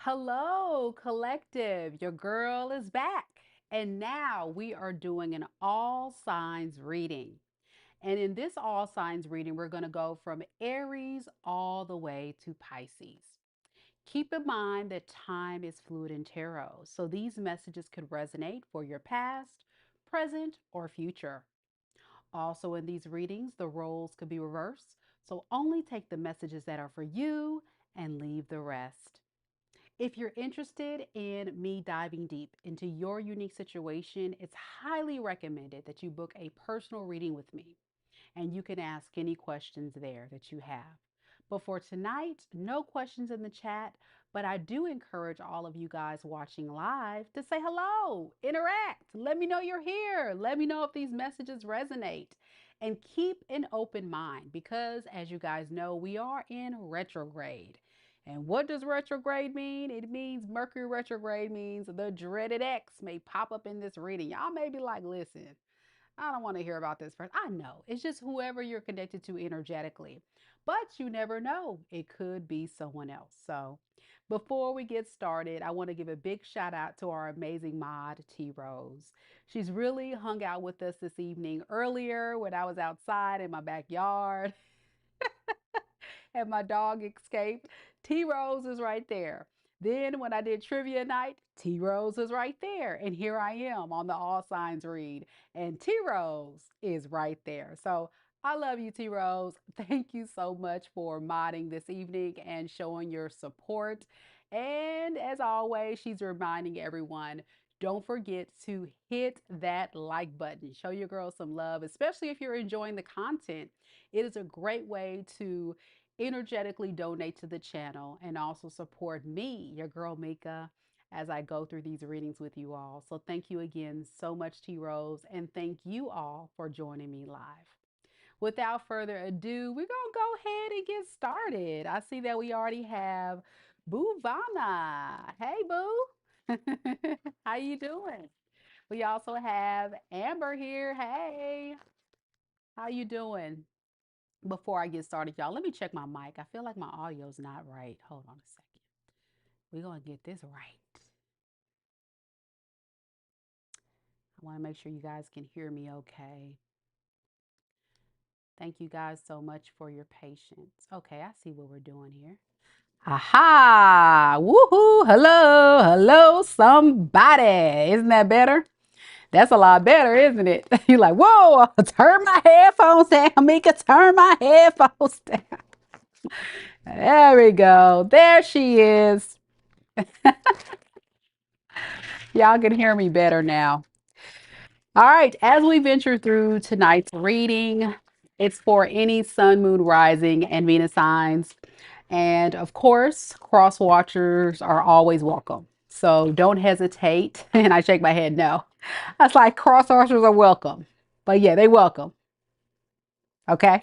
Hello, collective. Your girl is back. And now we are doing an all signs reading. And in this all signs reading, we're going to go from Aries all the way to Pisces. Keep in mind that time is fluid in tarot, so these messages could resonate for your past, present, or future. Also, in these readings, the roles could be reversed, so only take the messages that are for you and leave the rest. If you're interested in me diving deep into your unique situation, it's highly recommended that you book a personal reading with me and you can ask any questions there that you have. But for tonight, no questions in the chat, but I do encourage all of you guys watching live to say hello, interact, let me know you're here, let me know if these messages resonate. And keep an open mind because, as you guys know, we are in retrograde. And what does retrograde mean? It means Mercury retrograde means the dreaded X may pop up in this reading. Y'all may be like, listen, I don't want to hear about this person. I know. It's just whoever you're connected to energetically. But you never know. It could be someone else. So before we get started, I want to give a big shout out to our amazing mod, T Rose. She's really hung out with us this evening earlier when I was outside in my backyard and my dog escaped. T Rose is right there. Then when I did trivia night, T Rose was right there. And here I am on the All Signs read. And T Rose is right there. So I love you, T Rose. Thank you so much for modding this evening and showing your support. And as always, she's reminding everyone, don't forget to hit that like button. Show your girl some love, especially if you're enjoying the content. It is a great way to energetically donate to the channel and also support me, your girl Mika, as I go through these readings with you all. So thank you again so much, T Rose, and thank you all for joining me live. Without further ado, we're gonna go ahead and get started. I see that we already have Boo Vanna. Hey Boo. How you doing? We also have Amber here. Hey, how you doing? Before I get started, y'all, let me check my mic. I feel like my audio's not right. Hold on a second. We're going to get this right. I want to make sure you guys can hear me okay. Thank you guys so much for your patience. Okay, I see what we're doing here. Aha! Woohoo! Hello! Hello, somebody! Isn't that better? That's a lot better, isn't it? You're like, whoa, turn my headphones down, Mika, turn my headphones down. There we go. There she is. Y'all can hear me better now. All right, as we venture through tonight's reading, it's for any sun, moon, rising, and Venus signs. And of course, cross watchers are always welcome. So don't hesitate. And I shake my head, no. I was like, cross watchers are welcome. But yeah, they welcome. Okay.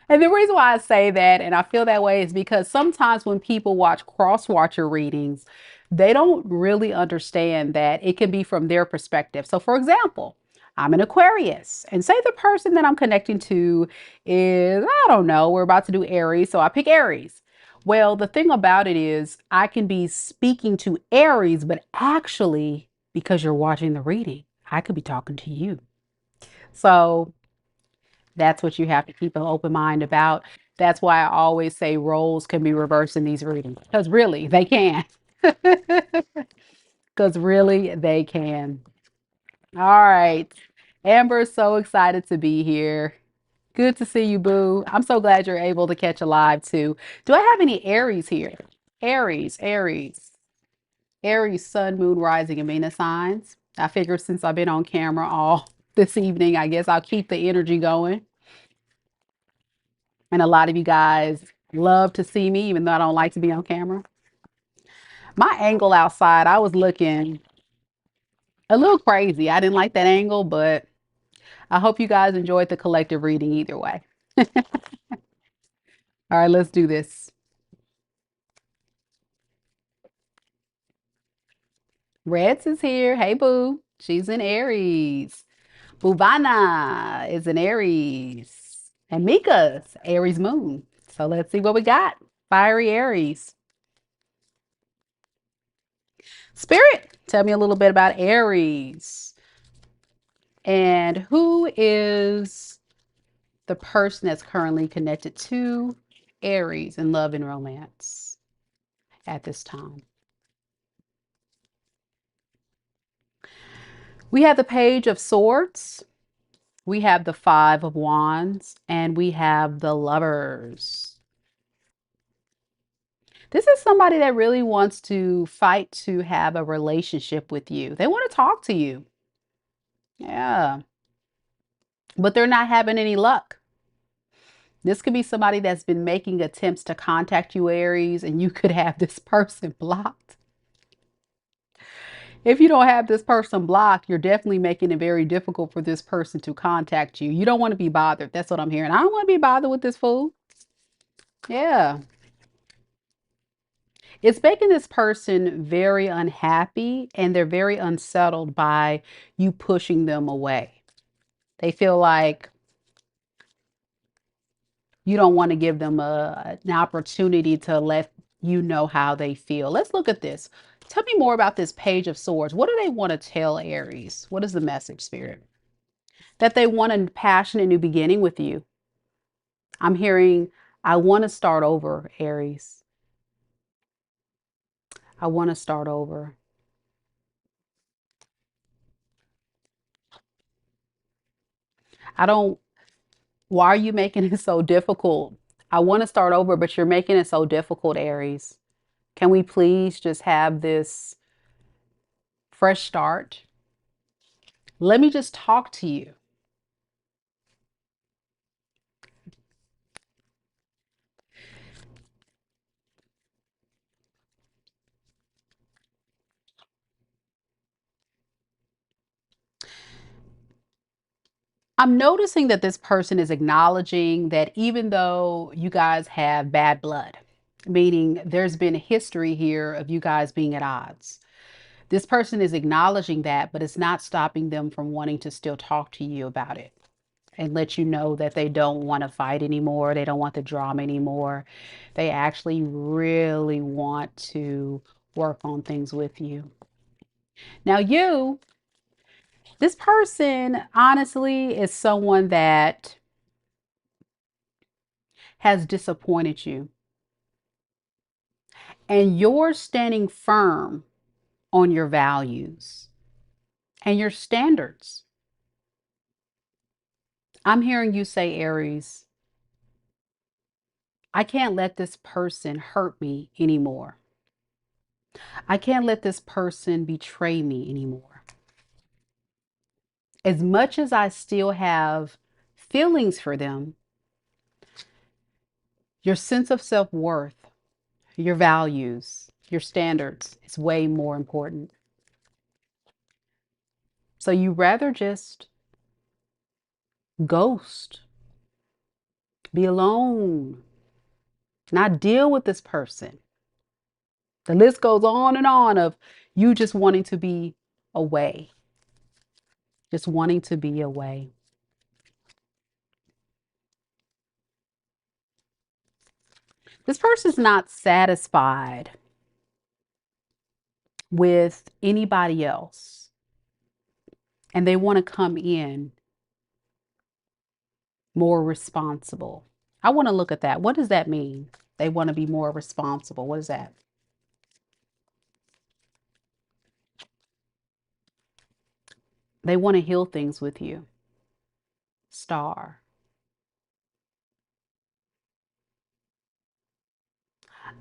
And the reason why I say that and I feel that way is because sometimes when people watch cross watcher readings, they don't really understand that it can be from their perspective. So, for example, I'm an Aquarius, and say the person that I'm connecting to is, I don't know, we're about to do Aries, so I pick Aries. Well, the thing about it is, I can be speaking to Aries, but actually, because you're watching the reading, I could be talking to you. So, that's what you have to keep an open mind about. That's why I always say roles can be reversed in these readings because really they can. Because really they can. All right. Amber's so excited to be here. Good to see you, Boo. I'm so glad you're able to catch a live too. Do I have any Aries here? Aries, Aries, Aries, Sun, Moon, Rising, and Venus signs. I figured since I've been on camera all this evening, I guess I'll keep the energy going. And a lot of you guys love to see me, even though I don't like to be on camera. My angle outside, I was looking a little crazy. I didn't like that angle, but I hope you guys enjoyed the collective reading either way. All right, let's do this. Reds is here. Hey, Boo. She's in Aries. Buvana is in Aries. And Mika's Aries moon. So let's see what we got. Fiery Aries. Spirit, tell me a little bit about Aries. And who is the person that's currently connected to Aries in love and romance at this time? We have the Page of Swords, we have the Five of Wands, and we have the Lovers. This is somebody that really wants to fight to have a relationship with you. They want to talk to you. Yeah. But they're not having any luck. This could be somebody that's been making attempts to contact you, Aries, and you could have this person blocked. If you don't have this person blocked, you're definitely making it very difficult for this person to contact you. You don't want to be bothered. That's what I'm hearing. I don't want to be bothered with this fool. Yeah. It's making this person very unhappy and they're very unsettled by you pushing them away. They feel like you don't want to give them an opportunity to let you know how they feel. Let's look at this. Tell me more about this Page of Swords. What do they want to tell Aries? What is the message, Spirit? That they want a passionate new beginning with you. I'm hearing, I want to start over, Aries. I want to start over. I don't, why are you making it so difficult? I want to start over, but you're making it so difficult, Aries. Can we please just have this fresh start? Let me just talk to you. I'm noticing that this person is acknowledging that even though you guys have bad blood, meaning there's been a history here of you guys being at odds. This person is acknowledging that, but it's not stopping them from wanting to still talk to you about it and let you know that they don't want to fight anymore. They don't want the drama anymore. They actually really want to work on things with you. Now, this person honestly is someone that has disappointed you. And you're standing firm on your values and your standards. I'm hearing you say, Aries, I can't let this person hurt me anymore. I can't let this person betray me anymore. As much as I still have feelings for them, your sense of self-worth, your values, your standards is way more important. So you rather just ghost, be alone, not deal with this person. The list goes on and on of you just wanting to be away, just wanting to be away. This person's not satisfied with anybody else and they want to come in more responsible. I want to look at that. What does that mean? They want to be more responsible. What is that? They want to heal things with you. Star.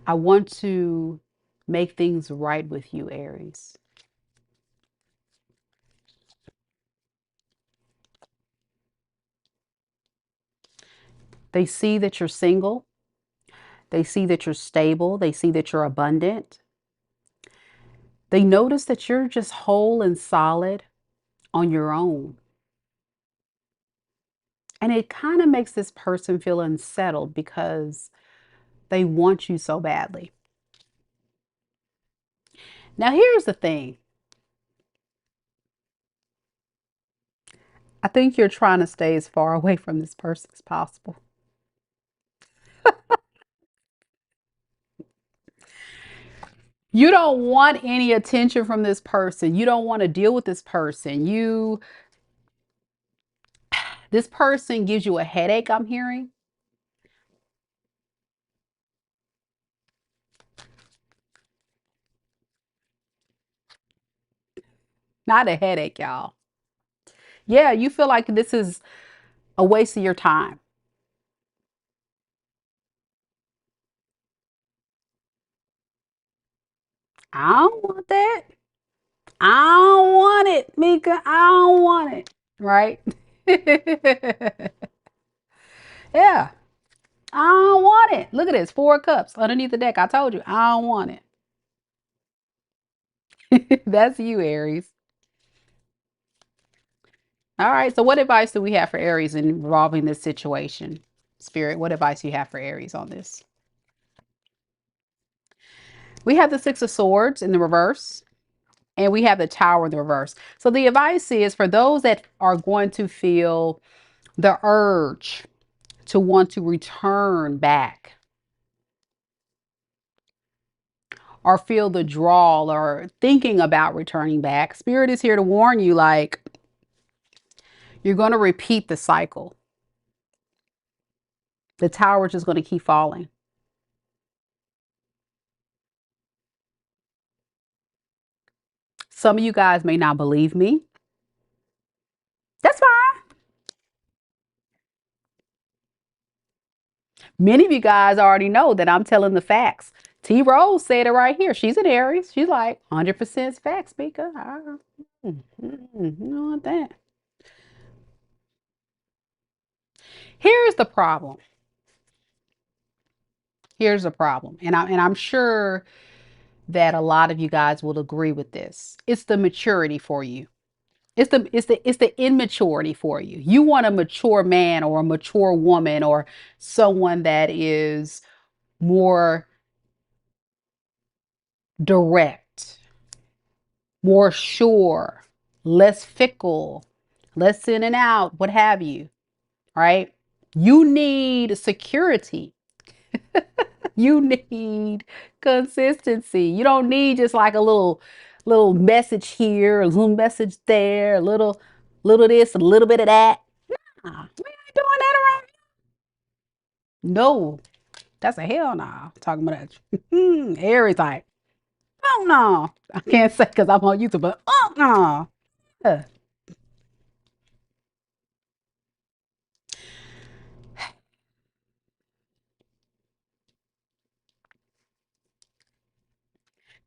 I want to make things right with you, Aries. They see that you're single. They see that you're stable. They see that you're abundant. They notice that you're just whole and solid on your own. And it kind of makes this person feel unsettled because they want you so badly. Now, here's the thing. I think you're trying to stay as far away from this person as possible. You don't want any attention from this person. You don't want to deal with this person. This person gives you a headache, I'm hearing. Not a headache, y'all. Yeah, you feel like this is a waste of your time. I don't want that. I don't want it, Mika. I don't want it. Right? Yeah. I don't want it. Look at this. 4 cups underneath the deck. I told you. I don't want it. That's you, Aries. All right. So what advice do we have for Aries involving this situation? Spirit, what advice do you have for Aries on this? We have the 6 of Swords in the reverse, and we have the Tower in the reverse. So the advice is for those that are going to feel the urge to want to return back or feel the draw or thinking about returning back, Spirit is here to warn you, like, you're going to repeat the cycle. The tower is just going to keep falling. Some of you guys may not believe me. That's fine. Many of you guys already know that I'm telling the facts. T Rose said it right here. She's an Aries. She's like 100% facts, speaker. You know what that. Here's the problem. Here's the problem. And I'm sure that a lot of you guys will agree with this. It's the maturity for you. It's the immaturity for you. You want a mature man or a mature woman or someone that is more direct, more sure, less fickle, less in and out, what have you, right? You need security. You need consistency. You don't need just like a little message here, a little message there, a little this, a little bit of that. Nah, we ain't doing that around. No, that's a hell no. Talking about that. Aries like, oh no. I can't say because I'm on YouTube, but oh no. Uh,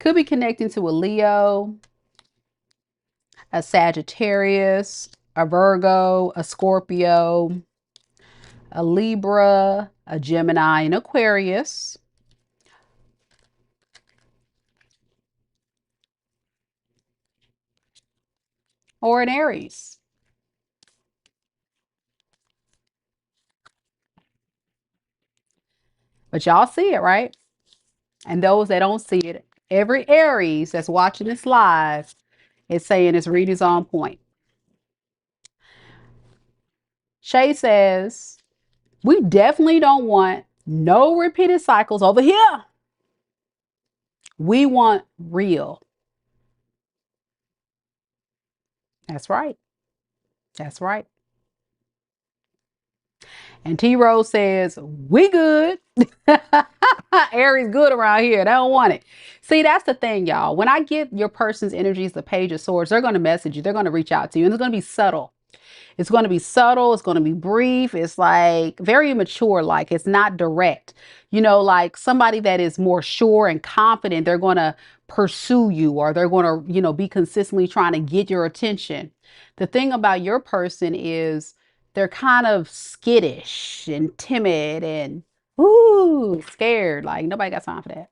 Could be connecting to a Leo, a Sagittarius, a Virgo, a Scorpio, a Libra, a Gemini, and Aquarius, or an Aries. But y'all see it, right? And those that don't see it, every Aries that's watching this live is saying this reading's on point. Shay says, we definitely don't want no repeated cycles over here. We want real. That's right. That's right. And T Rose says, we good. Aries good around here. They don't want it. See, that's the thing, y'all. When I get your person's energies, the Page of Swords, they're going to message you. They're going to reach out to you. And it's going to be subtle. It's going to be subtle. It's going to be brief. It's like very immature. Like it's not direct. You know, like somebody that is more sure and confident, they're going to pursue you or they're going to, be consistently trying to get your attention. The thing about your person is they're kind of skittish and timid and ooh, scared. Like nobody got time for that.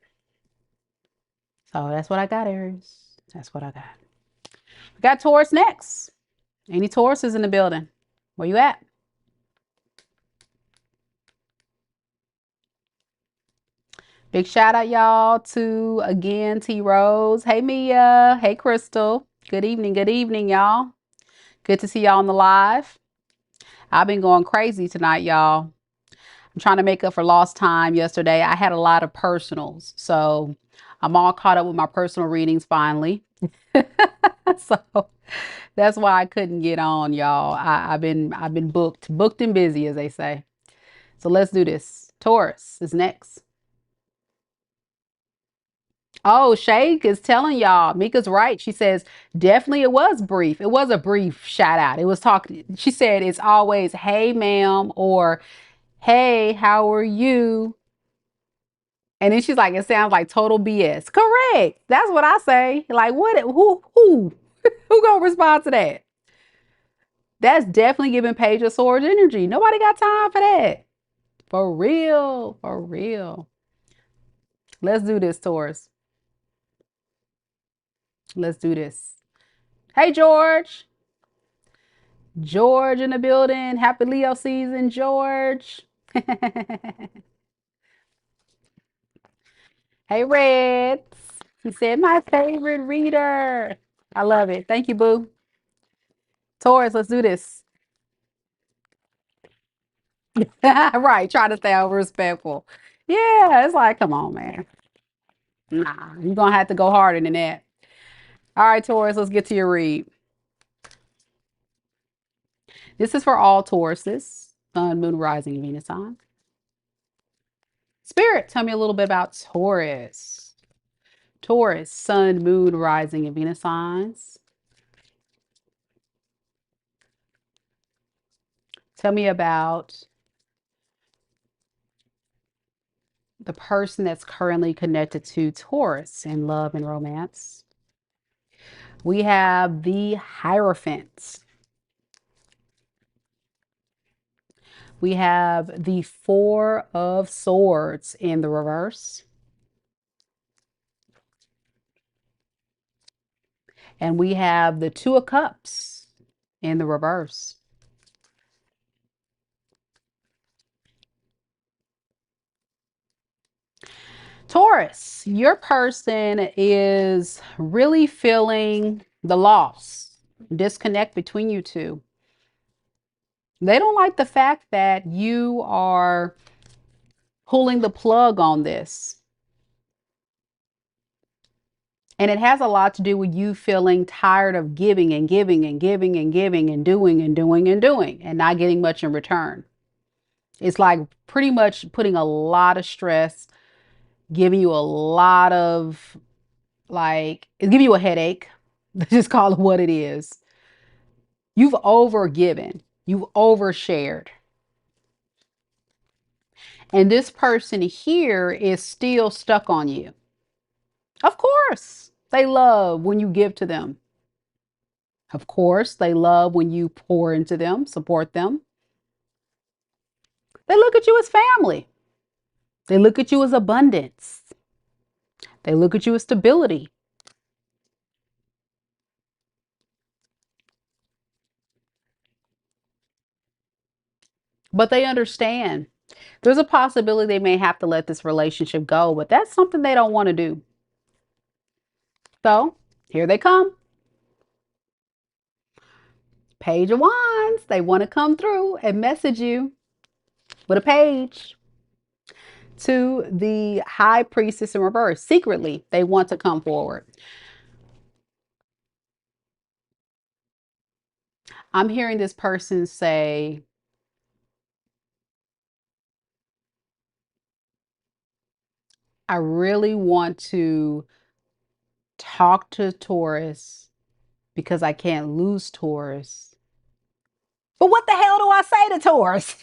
So that's what I got, Aries. That's what I got. We got Taurus next. Any Tauruses in the building? Where you at? Big shout out, y'all, to again T Rose. Hey, Mia. Hey, Crystal. Good evening, y'all. Good to see y'all on the live. I've been going crazy tonight, y'all. I'm trying to make up for lost time yesterday. I had a lot of personals, so I'm all caught up with my personal readings finally. So that's why I couldn't get on, y'all. I've been booked and busy, as they say. So let's do this. Taurus is next. Oh, Shay is telling y'all. Mika's right. She says, definitely it was brief. It was a brief shout out. It was talking. She said, it's always, hey, ma'am, or hey, how are you? And then she's like, it sounds like total BS. Correct. That's what I say. Like, what? Who gonna respond to that? That's definitely giving Page of Swords energy. Nobody got time for that. For real. For real. Let's do this, Taurus. Let's do this. Hey, George. George in the building. Happy Leo season, George. Hey, Reds. He said, my favorite reader. I love it. Thank you, boo. Taurus, let's do this. Right. Try to stay over respectful. Yeah. It's like, come on, man. Nah, you're going to have to go harder than that. All right, Taurus, let's get to your read. This is for all Tauruses, Sun, Moon, Rising, and Venus signs. Spirit, tell me a little bit about Taurus. Taurus, Sun, Moon, Rising, and Venus signs. Tell me about the person that's currently connected to Taurus in love and romance. We have the Hierophant. We have the Four of Swords in the reverse. And we have the Two of Cups in the reverse. Taurus, your person is really feeling the loss, disconnect between you two. They don't like the fact that you are pulling the plug on this. And it has a lot to do with you feeling tired of giving and giving and giving and giving and doing and doing and doing and not getting much in return. It's like pretty much putting a lot of stress, giving you a lot of it's giving you a headache. Just call it what it is. You've overgiven, you've overshared. And this person here is still stuck on you. Of course, they love when you give to them. Of course, they love when you pour into them, support them. They look at you as family. They look at you as abundance. They look at you as stability. But they understand. There's a possibility they may have to let this relationship go, but that's something they don't want to do. So here they come. Page of Wands. They want to come through and message you with a page. To the High Priestess in reverse. Secretly, they want to come forward. I'm hearing this person say, I really want to talk to Taurus because I can't lose Taurus. But what the hell do I say to Taurus?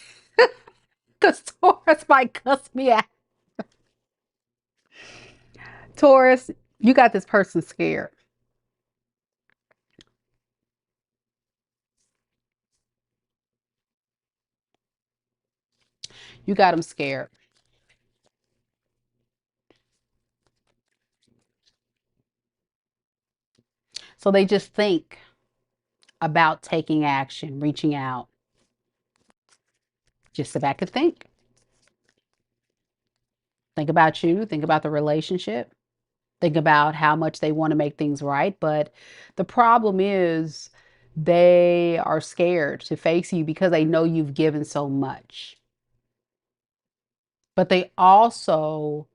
Because Taurus might cuss me out. Taurus, you got this person scared. You got them scared. So they just think about taking action, reaching out. Just sit back and think. Think about you. Think about the relationship. Think about how much they want to make things right. But the problem is they are scared to face you because they know you've given so much. But they also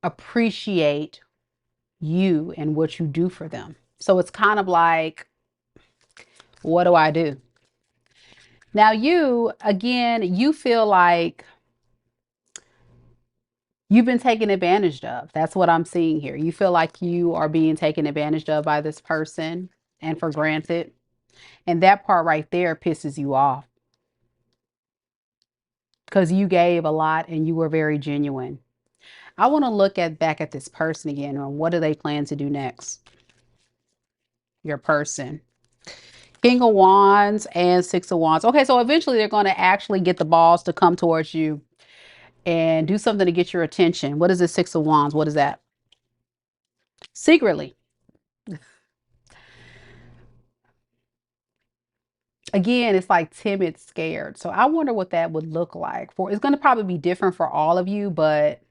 appreciate you and what you do for them. So it's kind of like, what do I do? Now you, again, you feel like you've been taken advantage of. That's what I'm seeing here. You feel like you are being taken advantage of by this person and for granted. And that part right there pisses you off because you gave a lot and you were very genuine. I want to look at back at this person again and what do they plan to do next? Your person. King of Wands and Six of Wands. Okay, so eventually they're going to actually get the balls to come towards you and do something to get your attention. What is the Six of Wands? What is that? Secretly. Again, it's like timid, scared. So I wonder what that would look like for. It's going to probably be different for all of you, but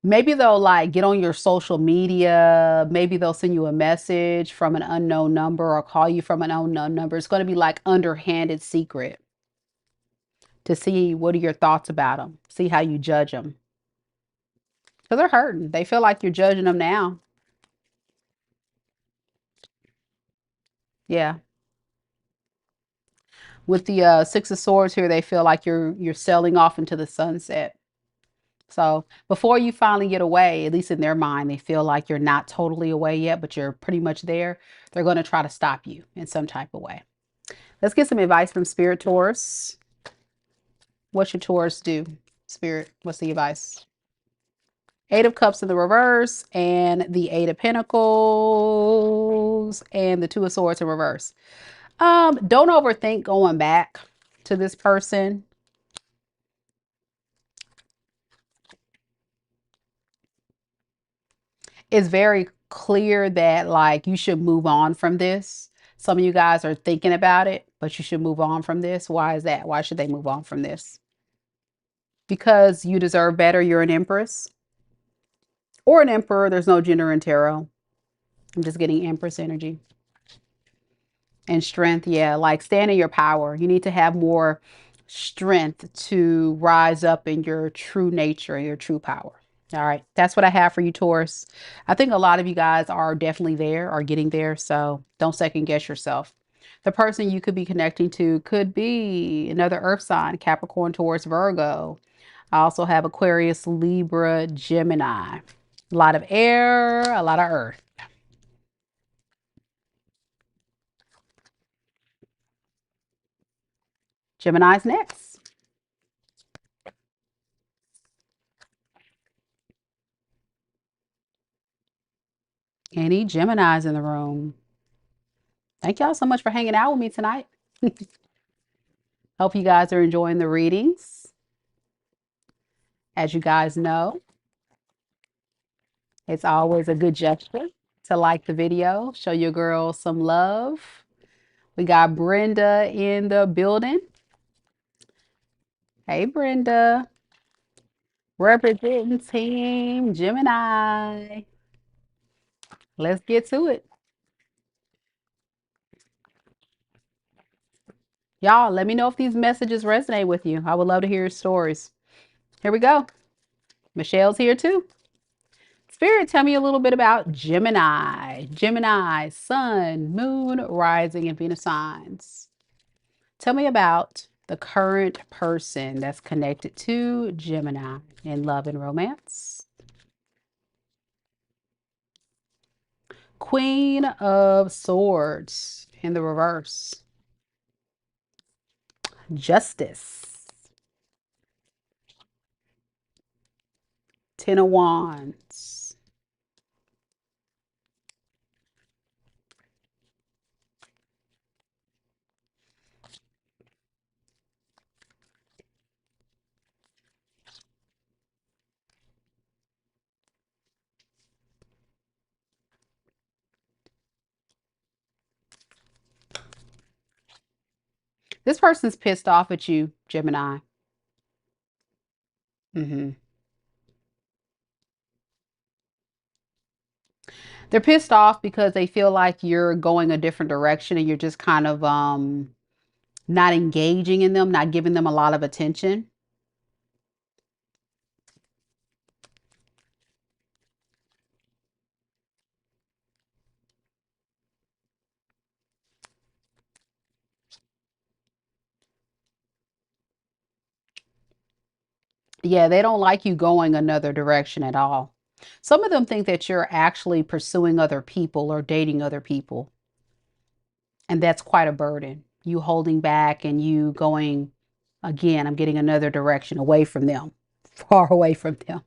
maybe they'll like get on your social media. Maybe they'll send you a message from an unknown number or call you from an unknown number. It's going to be like underhanded secret to see what are your thoughts about them, see how you judge them. Because they're hurting. They feel like you're judging them now. Yeah. With the Six of Swords here, they feel like you're sailing off into the sunset. So before you finally get away, at least in their mind, they feel like you're not totally away yet, but you're pretty much there. They're going to try to stop you in some type of way. Let's get some advice from Spirit, Taurus. What should Taurus do? Spirit, what's the advice? Eight of Cups in the reverse and the Eight of Pentacles and the Two of Swords in reverse. Don't overthink going back to this person. It's very clear that like you should move on from this. Some of you guys are thinking about it, but you should move on from this. Why is that? Why should they move on from this? Because you deserve better. You're an empress or an emperor. There's no gender in tarot. I'm just getting empress energy. And strength, yeah, like stand in your power. You need to have more strength to rise up in your true nature and your true power. All right, that's what I have for you, Taurus. I think a lot of you guys are definitely there or getting there, so don't second guess yourself. The person you could be connecting to could be another earth sign, Capricorn, Taurus, Virgo. I also have Aquarius, Libra, Gemini. A lot of air, a lot of earth. Gemini's next. Any Geminis in the room? Thank y'all so much for hanging out with me tonight. Hope you guys are enjoying the readings. As you guys know, it's always a good gesture to like the video, show your girl some love. We got Brenda in the building. Hey, Brenda. Representing Team Gemini. Let's get to it. Y'all, let me know if these messages resonate with you. I would love to hear your stories. Here we go. Michelle's here too. Spirit, tell me a little bit about Gemini. Gemini, Sun, Moon, Rising, and Venus signs. Tell me about the current person that's connected to Gemini in love and romance. Queen of Swords in the reverse. Justice. Ten of Wands. This person's pissed off at you, Gemini. They're pissed off because they feel like you're going a different direction and you're just kind of not engaging in them, not giving them a lot of attention. Yeah, they don't like you going another direction at all. Some of them think that you're actually pursuing other people or dating other people. And that's quite a burden. You holding back and you going, again, I'm getting another direction away from them, far away from them.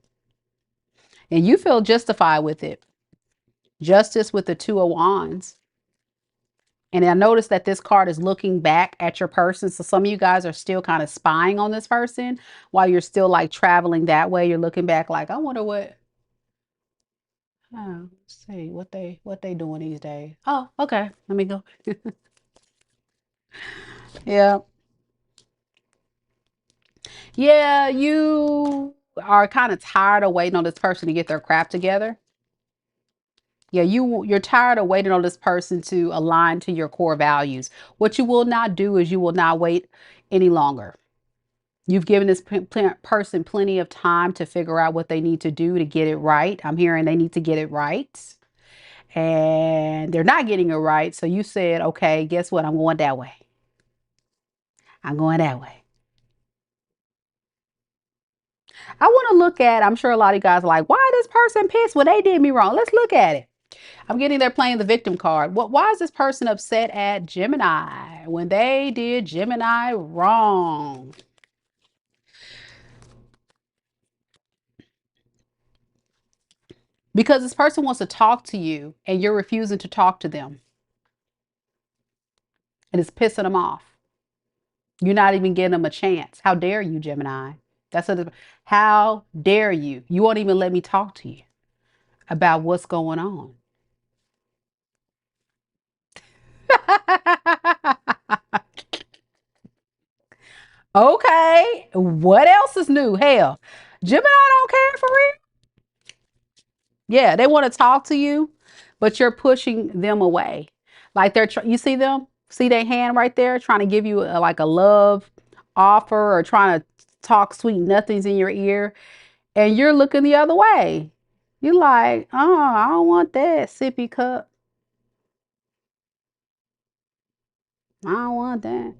And you feel justified with it. Justice with the Two of Wands. And I noticed that this card is looking back at your person. So some of you guys are still kind of spying on this person while you're still like traveling that way. You're looking back like, I wonder what, oh, let's see what they doing these days. Oh, okay. Let me go. Yeah. Yeah, you are kind of tired of waiting on this person to get their crap together. Yeah, you're tired of waiting on this person to align to your core values. What you will not do is you will not wait any longer. You've given this person plenty of time to figure out what they need to do to get it right. I'm hearing they need to get it right. And they're not getting it right. So you said, okay, guess what? I'm going that way. I'm going that way. I want to look at, I'm sure a lot of you guys are like, why is this person pissed when they did me wrong? Let's look at it. I'm getting there playing the victim card. Why is this person upset at Gemini when they did Gemini wrong? Because this person wants to talk to you and you're refusing to talk to them. And it's pissing them off. You're not even giving them a chance. How dare you, Gemini? That's a, how dare you? You won't even let me talk to you about what's going on. Okay, what else is new? Hell, Gemini don't care for real. Yeah, they want to talk to you, but you're pushing them away. Like you see them, see their hand right there, trying to give you like a love offer or trying to talk sweet nothings in your ear, and you're looking the other way. You're like, oh, I don't want that sippy cup. I don't want that.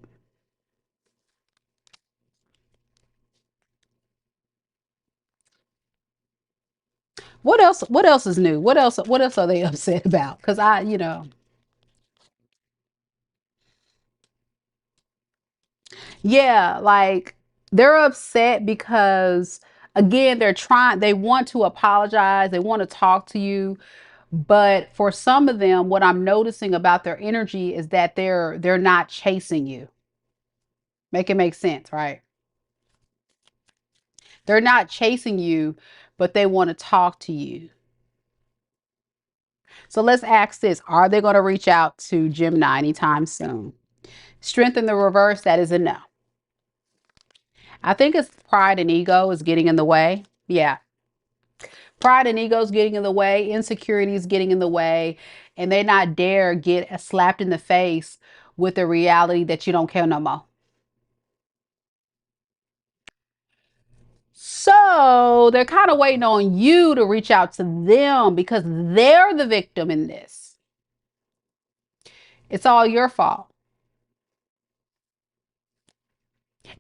What else? What else is new? What else? What else are they upset about? Because yeah, like they're upset because again, they want to apologize, they want to talk to you, but for some of them, what I'm noticing about their energy is that they're not chasing you. Make it make sense, right? They're not chasing you, but they want to talk to you. So let's ask this. Are they going to reach out to Gemini anytime soon? Strength in the reverse, that is a no. I think it's pride and ego is getting in the way. Yeah. Pride and ego is getting in the way. Insecurity is getting in the way. And they not dare get slapped in the face with the reality that you don't care no more. So they're kind of waiting on you to reach out to them because they're the victim in this. It's all your fault.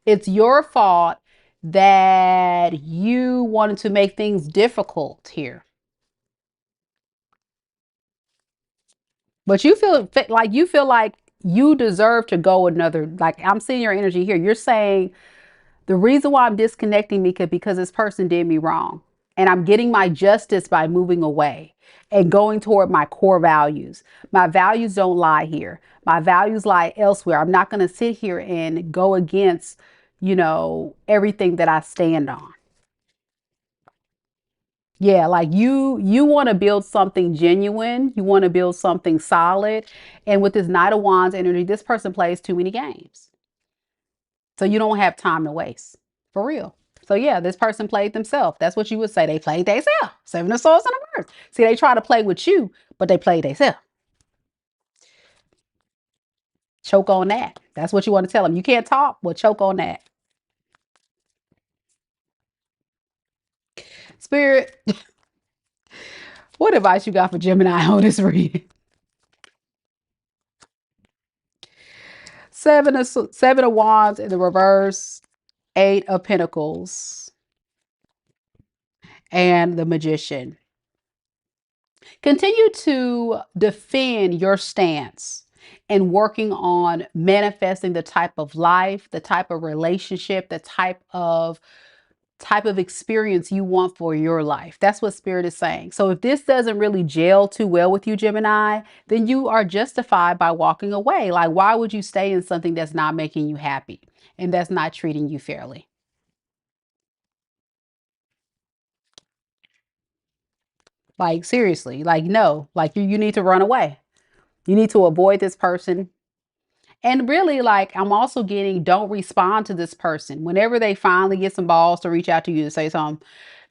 It's your fault that you wanted to make things difficult here. But you feel like you deserve to go another, like I'm seeing your energy here. You're saying the reason why I'm disconnecting me because this person did me wrong. And I'm getting my justice by moving away and going toward my core values. My values don't lie here. My values lie elsewhere. I'm not going to sit here and go against, everything that I stand on. Yeah, like you want to build something genuine, you want to build something solid. And with this Knight of Wands energy, this person plays too many games. So you don't have time to waste. For real. So yeah, this person played themselves. That's what you would say. They played themselves. Seven of Swords in reverse. See, they try to play with you, but they played themselves. Choke on that. That's what you want to tell them. You can't talk, well, choke on that. Spirit, what advice you got for Gemini on this reading? Seven of Wands in the reverse. Eight of Pentacles. and the Magician. Continue to defend your stance and working on manifesting the type of life, the type of relationship, the type of experience you want for your life. That's what Spirit is saying. So if this doesn't really gel too well with you, Gemini, then you are justified by walking away. Like, why would you stay in something that's not making you happy and that's not treating you fairly? Like, seriously, like, no, like you need to run away. You need to avoid this person. And really, like, I'm also getting, don't respond to this person. Whenever they finally get some balls to reach out to you to say something,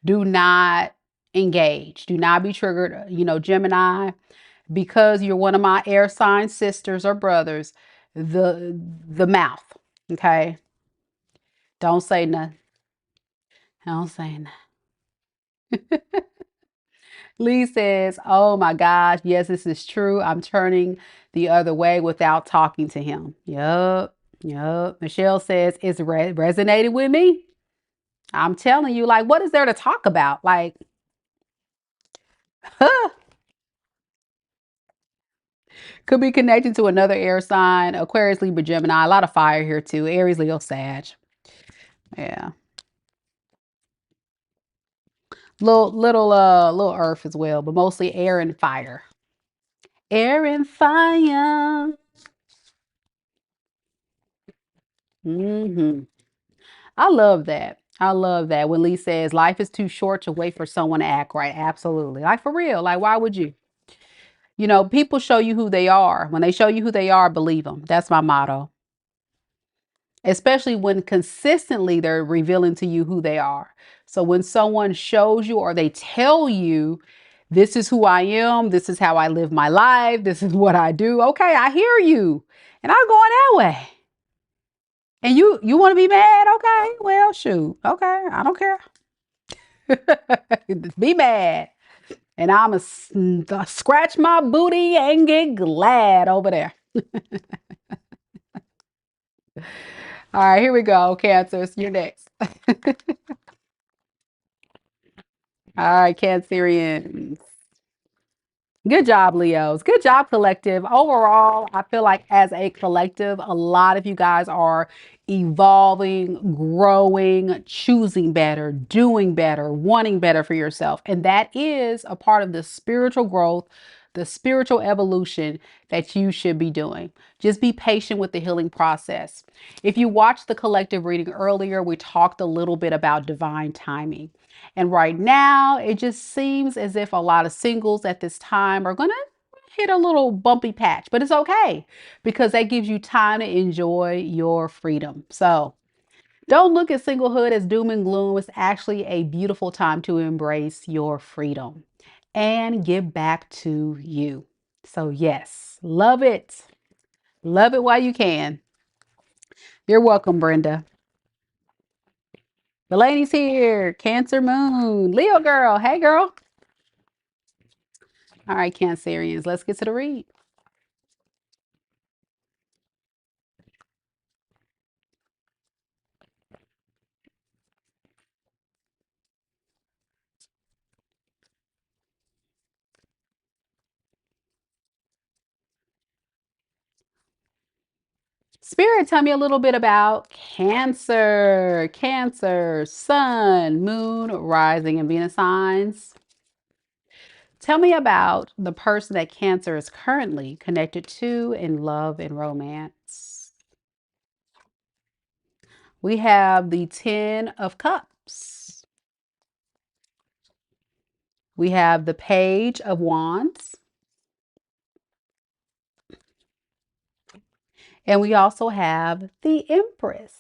do not engage. Do not be triggered. Gemini, because you're one of my air sign sisters or brothers, the mouth. Okay. Don't say nothing. Don't say nothing. Lee says, oh my gosh, yes, this is true. I'm turning the other way without talking to him. Yup. Yup. Michelle says, it's resonated with me. I'm telling you, like, what is there to talk about? Like, huh, could be connected to another air sign, Aquarius, Libra, Gemini. A lot of fire here too. Aries, Leo, Sag. Yeah. Little earth as well, but mostly air and fire. Air and fire. I love that. I love that when Lee says life is too short to wait for someone to act right. Absolutely. Like, for real. Like, why would you? People show you who they are. When they show you who they are, believe them. That's my motto. Especially when consistently they're revealing to you who they are. So when someone shows you or they tell you, this is who I am, this is how I live my life, this is what I do. Okay, I hear you. And I'm going that way. And you want to be mad? Okay, well, shoot. Okay, I don't care. Be mad. And I'm a scratch my booty and get glad over there. All right, here we go. Cancers, you're next. All right, Cancerians. Good job, Leos. Good job, collective. Overall, I feel like as a collective, a lot of you guys are evolving, growing, choosing better, doing better, wanting better for yourself. And that is a part of the spiritual growth, the spiritual evolution that you should be doing. Just be patient with the healing process. If you watched the collective reading earlier, we talked a little bit about divine timing. And right now, it just seems as if a lot of singles at this time are going to hit a little bumpy patch, but it's okay because that gives you time to enjoy your freedom. So don't look at singlehood as doom and gloom. It's actually a beautiful time to embrace your freedom and give back to you. So, yes, love it. Love it while you can. You're welcome, Brenda. Delaney's here. Cancer moon. Leo girl. Hey, girl. All right, Cancerians, let's get to the read. Spirit, tell me a little bit about Cancer. Cancer, Sun, Moon, Rising, and Venus signs. Tell me about the person that Cancer is currently connected to in love and romance. We have the Ten of Cups. We have the Page of Wands. And we also have the Empress.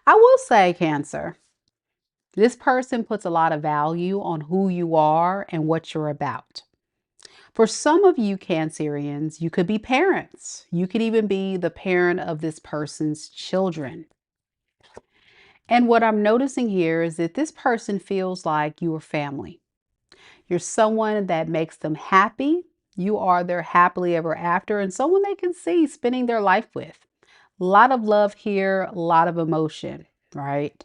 I will say, Cancer, this person puts a lot of value on who you are and what you're about. For some of you Cancerians, you could be parents. You could even be the parent of this person's children. And what I'm noticing here is that this person feels like you are family. You're someone that makes them happy. You are their happily ever after and someone they can see spending their life with. A lot of love here, a lot of emotion, right?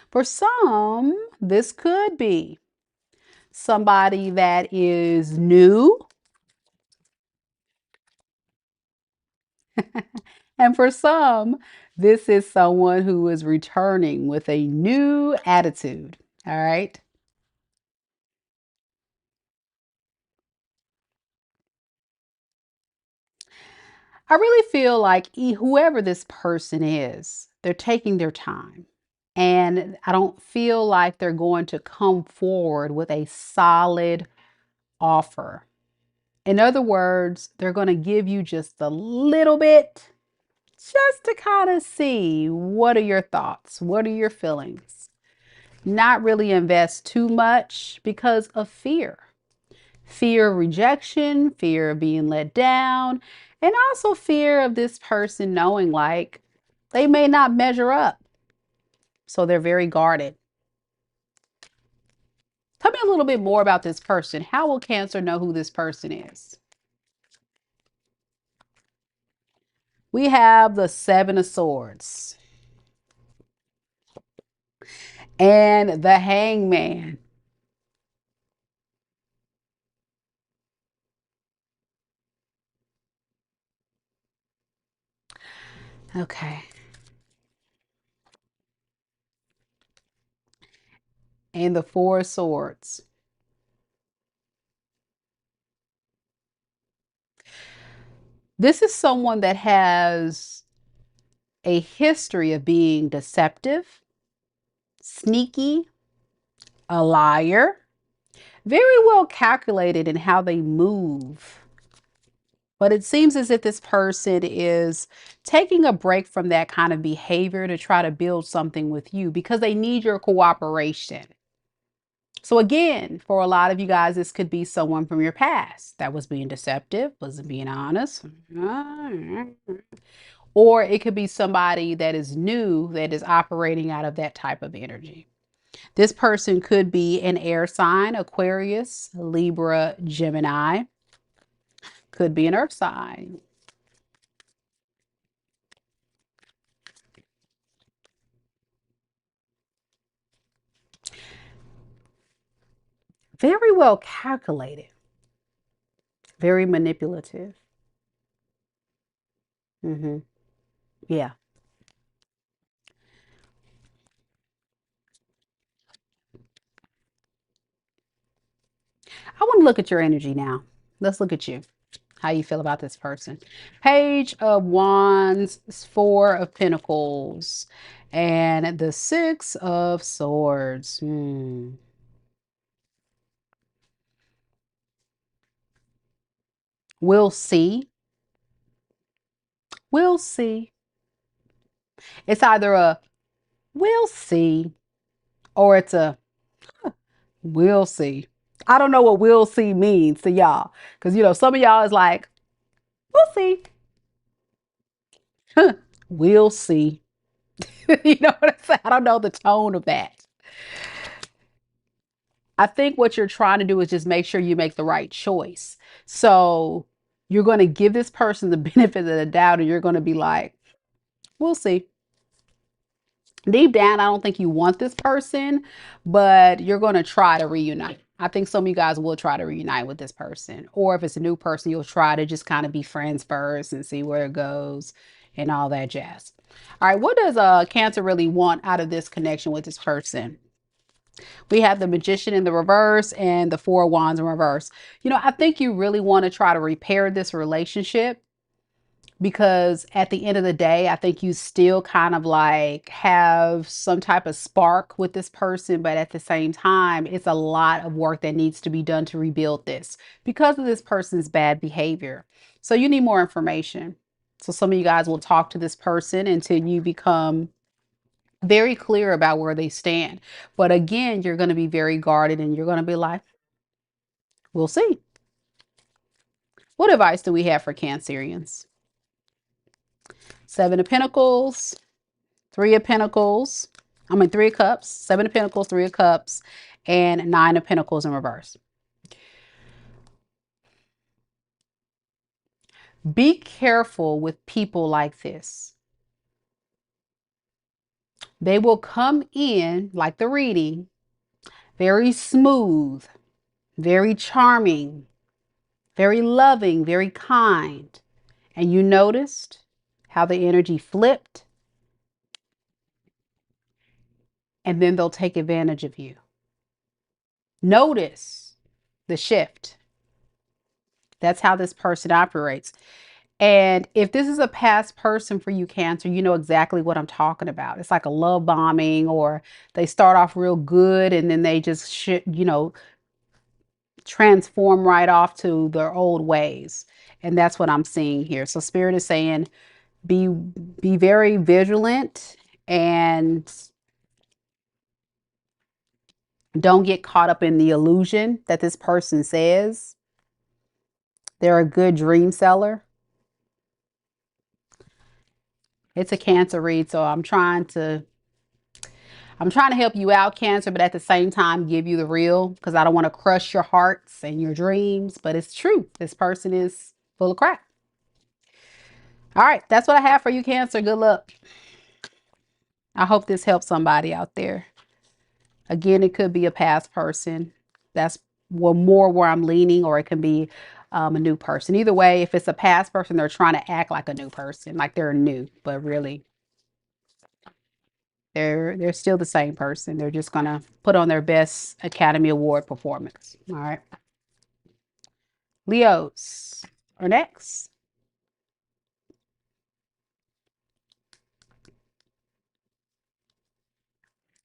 For some, this could be somebody that is new. And for some, this is someone who is returning with a new attitude. All right. I really feel like whoever this person is, they're taking their time. And I don't feel like they're going to come forward with a solid offer. In other words, they're going to give you just a little bit just to kind of see what are your thoughts? What are your feelings? Not really invest too much because of fear. Fear of rejection, fear of being let down, and also fear of this person knowing like they may not measure up. So they're very guarded. Tell me a little bit more about this person. How will Cancer know who this person is? We have the Seven of Swords and the Hangman. Okay. And the Four of Swords. This is someone that has a history of being deceptive, sneaky, a liar, very well calculated in how they move. But it seems as if this person is taking a break from that kind of behavior to try to build something with you because they need your cooperation. So again, for a lot of you guys, this could be someone from your past that was being deceptive, wasn't being honest. Or it could be somebody that is new that is operating out of that type of energy. This person could be an air sign, Aquarius, Libra, Gemini. Could be an earth sign. Very well calculated. Very manipulative. Yeah. I want to look at your energy now. Let's look at you. How you feel about this person. Page of Wands, Four of Pentacles, and the Six of Swords. We'll see. We'll see. It's either a we'll see or it's a we'll see. I don't know what we'll see means to y'all. Because, some of y'all is like, we'll see. We'll see. You know what I'm saying? I don't know the tone of that. I think what you're trying to do is just make sure you make the right choice. So you're going to give this person the benefit of the doubt and you're going to be like, we'll see. Deep down, I don't think you want this person, but you're going to try to reunite. I think some of you guys will try to reunite with this person. Or if it's a new person, you'll try to just kind of be friends first and see where it goes and all that jazz. All right, what does Cancer really want out of this connection with this person? We have the Magician in the reverse and the Four of Wands in reverse. I think you really want to try to repair this relationship because at the end of the day, I think you still kind of like have some type of spark with this person, but at the same time, it's a lot of work that needs to be done to rebuild this because of this person's bad behavior. So you need more information. So some of you guys will talk to this person until you become very clear about where they stand. But again, you're going to be very guarded and you're going to be like, we'll see. What advice do we have for Cancerians? Seven of Pentacles, Three of Pentacles. Three of Cups, Seven of Pentacles, Three of Cups, and Nine of Pentacles in reverse. Be careful with people like this. They will come in, like the reading, very smooth, very charming, very loving, very kind. And you noticed how the energy flipped, and then they'll take advantage of you. Notice the shift. That's how this person operates. And if this is a past person for you, Cancer, you know exactly what I'm talking about. It's like a love bombing, or they start off real good and then they just, transform right off to their old ways. And that's what I'm seeing here. So Spirit is saying, be very vigilant and don't get caught up in the illusion that this person says. They're a good dream seller. It's a Cancer read, so I'm trying to help you out, Cancer, but at the same time give you the real, because I don't want to crush your hearts and your dreams, but it's true. This person is full of crap. All right, that's what I have for you, Cancer. Good luck. I hope this helps somebody out there. Again, it could be a past person. That's more where I'm leaning, or it can be a new person. Either way, if it's a past person, they're trying to act like a new person, like they're new, but really they're still the same person. They're just gonna put on their best Academy Award performance. All right. Leos are next.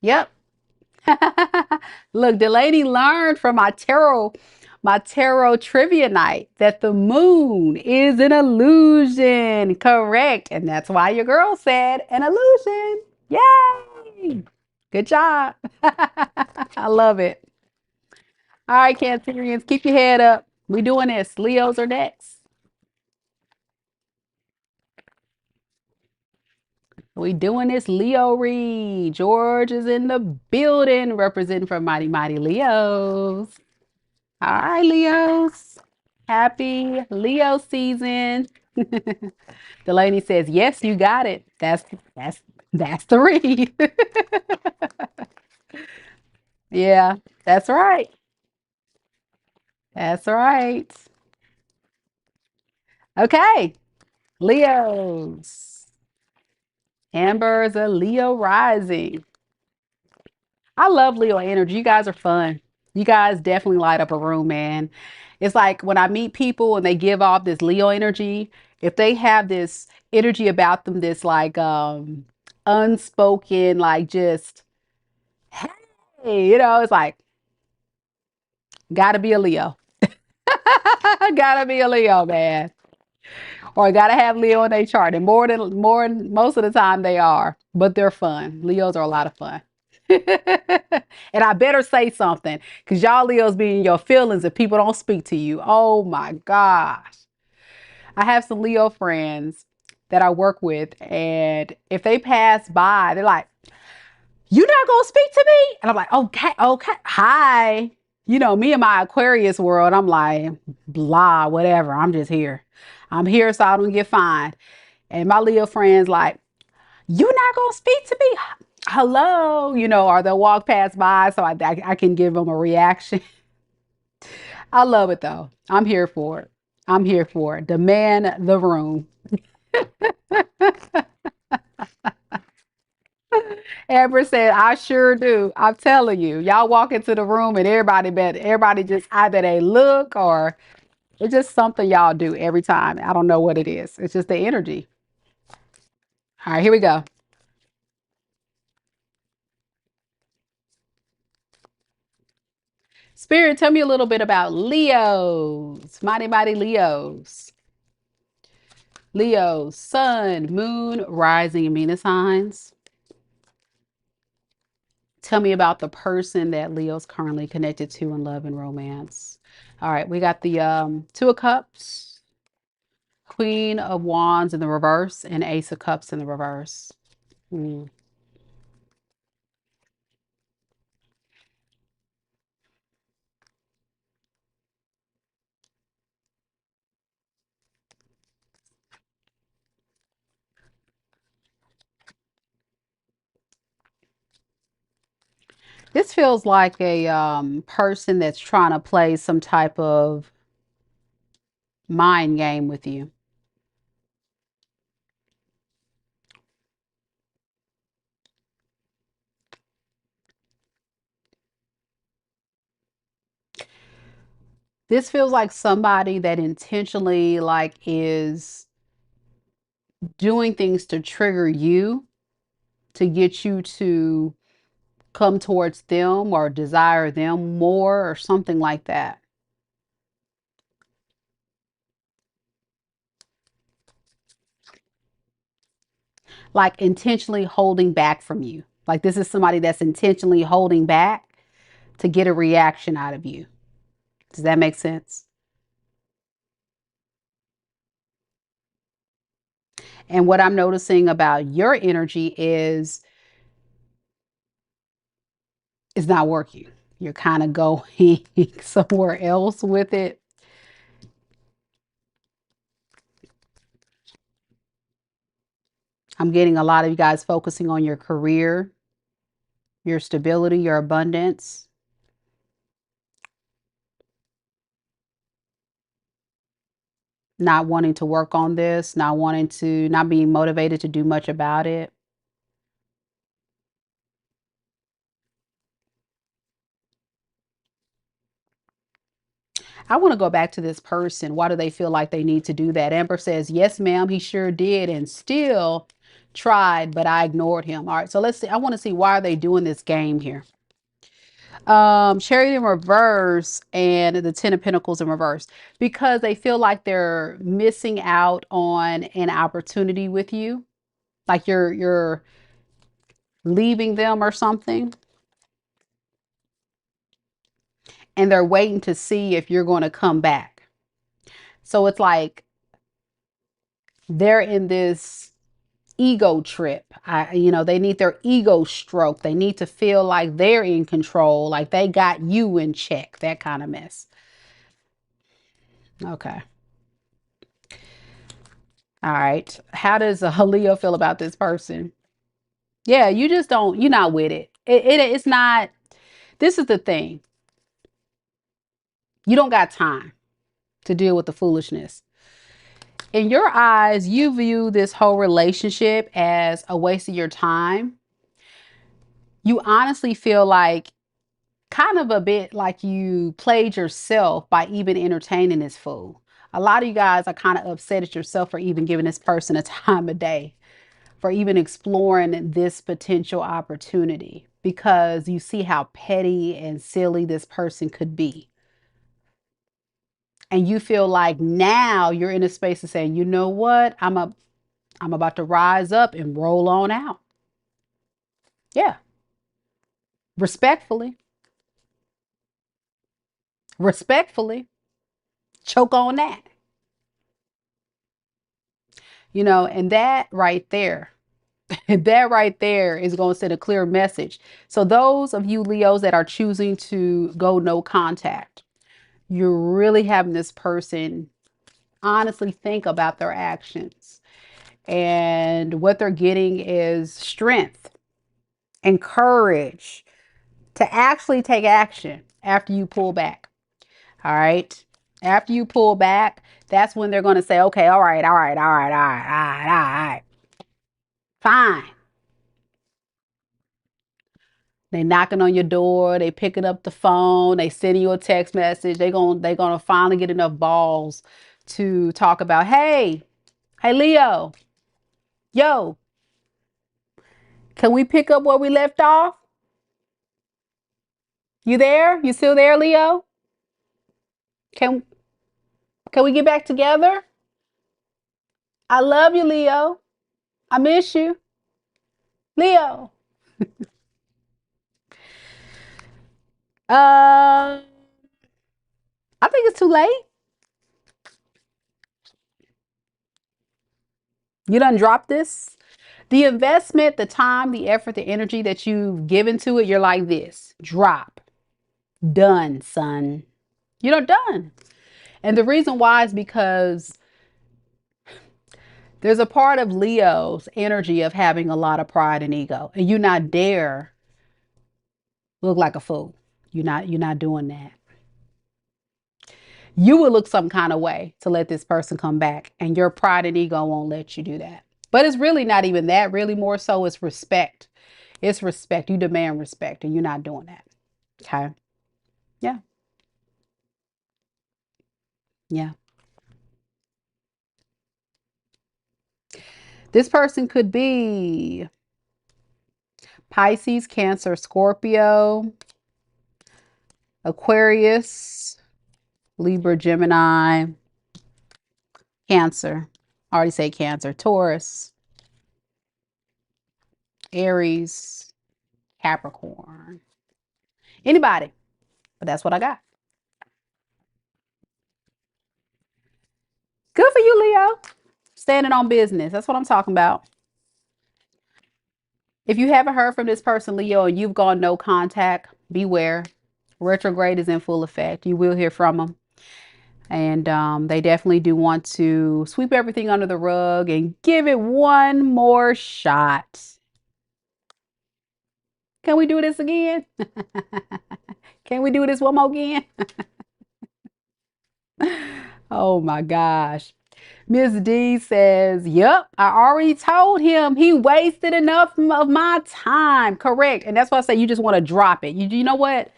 Yep. Look, Delaney learned from my tarot trivia night that the moon is an illusion. Correct. And that's why your girl said an illusion. Yay. Good job. I love it. All right, Cancerians, keep your head up. We doing this. Leos are next. We doing this Leo read. George is in the building representing for Mighty Mighty Leos. All right, Leos. Happy Leo season. Delaney says, yes, you got it. That's the read. Yeah, that's right. That's right. Okay, Leos. Amber is a Leo rising. I love Leo energy. You guys are fun. You guys definitely light up a room, man. It's like when I meet people and they give off this Leo energy, if they have this energy about them, this like unspoken, like just hey, it's like gotta be a Leo. Gotta be a Leo, man. Or gotta have Leo in their chart. And most of the time they are, but they're fun. Leos are a lot of fun. And I better say something, because y'all Leos be in your feelings if people don't speak to you. Oh my gosh. I have some Leo friends that I work with, and if they pass by, they're like, you not gonna speak to me? And I'm like, okay, okay, hi. Me and my Aquarius world, I'm like, blah, whatever. I'm just here. I'm here so I don't get fined. And my Leo friends like, you not gonna speak to me? Hello, or they'll walk past by so I can give them a reaction. I love it though. I'm here for it. I'm here for it. Demand the room. Amber said, I sure do. I'm telling you, y'all walk into the room and everybody just either they look, or it's just something y'all do every time. I don't know what it is. It's just the energy. All right, here we go. Spirit, tell me a little bit about Leos. Mighty, mighty Leos. Leo, sun, moon, rising, and Venus signs. Tell me about the person that Leo's currently connected to in love and romance. All right, we got the Two of Cups, Queen of Wands in the reverse, and Ace of Cups in the reverse. Mm. This feels like a person that's trying to play some type of mind game with you. This feels like somebody that intentionally like is doing things to trigger you, to get you to come towards them or desire them more or something like that. Like intentionally holding back from you. Like this is somebody that's intentionally holding back to get a reaction out of you. Does that make sense? And what I'm noticing about your energy is it's not working. You're kind of going somewhere else with it. I'm getting a lot of you guys focusing on your career, your stability, your abundance, not wanting to work on this, not being motivated to do much about it. I want to go back to this person. Why do they feel like they need to do that? Amber says, yes, ma'am, he sure did, and still tried, but I ignored him. All right, so let's see. I want to see why are they doing this game here. Chariot in reverse and the Ten of Pentacles in reverse because they feel like they're missing out on an opportunity with you, like you're leaving them or something, and they're waiting to see if you're going to come back. So it's like they're in this ego trip. They need their ego stroke. They need to feel like they're in control, like they got you in check, that kind of mess. Okay. All right. How does a Leo feel about this person? Yeah, you just don't, you're not with it. It's not, this is the thing. You don't got time to deal with the foolishness. In your eyes, you view this whole relationship as a waste of your time. You honestly feel like kind of a bit like you played yourself by even entertaining this fool. A lot of you guys are kind of upset at yourself for even giving this person a time of day, for even exploring this potential opportunity because you see how petty and silly this person could be. And you feel like now you're in a space of saying, you know what? I'm about to rise up and roll on out. Yeah. Respectfully. Respectfully. Choke on that. And that right there, that right there is going to send a clear message. So those of you Leos that are choosing to go no contact, you're really having this person honestly think about their actions. And what they're getting is strength and courage to actually take action after you pull back. All right. After you pull back, that's when they're going to say, okay, all right, all right, all right, all right, all right, all right, fine. They knocking on your door, they picking up the phone, they sending you a text message. They gonna finally get enough balls to talk about, hey Leo, yo, can we pick up where we left off? You there? You still there, Leo? Can can we get back together? I love you, Leo. I miss you, Leo. Uh, I think it's too late. You done dropped this. The investment, the time, the effort, the energy that you've given to it, you're like this. Drop. Done, son. You're done. And the reason why is because there's a part of Leo's energy of having a lot of pride and ego. And you not dare Look like a fool. You're not doing that. You would look some kind of way to let this person come back, and your pride and ego won't let you do that. But it's really not even that. Really, more so, it's respect. It's respect. You demand respect, and you're not doing that. Okay. Yeah. Yeah. This person could be Pisces, Cancer, Scorpio, Aquarius, Libra, Gemini, Cancer. I already say Cancer, Taurus, Aries, Capricorn. Anybody. But that's what I got. Good for you, Leo. Standing on business. That's what I'm talking about. If you haven't heard from this person, Leo, and you've gone no contact, beware. Retrograde is in full effect. You will hear from them. And they definitely do want to sweep everything under the rug and give it one more shot. Can we do this again? Can we do this one more again? Oh my gosh. Miss D says, yep, I already told him he wasted enough of my time. Correct. And that's why I say you just want to drop it. You know what?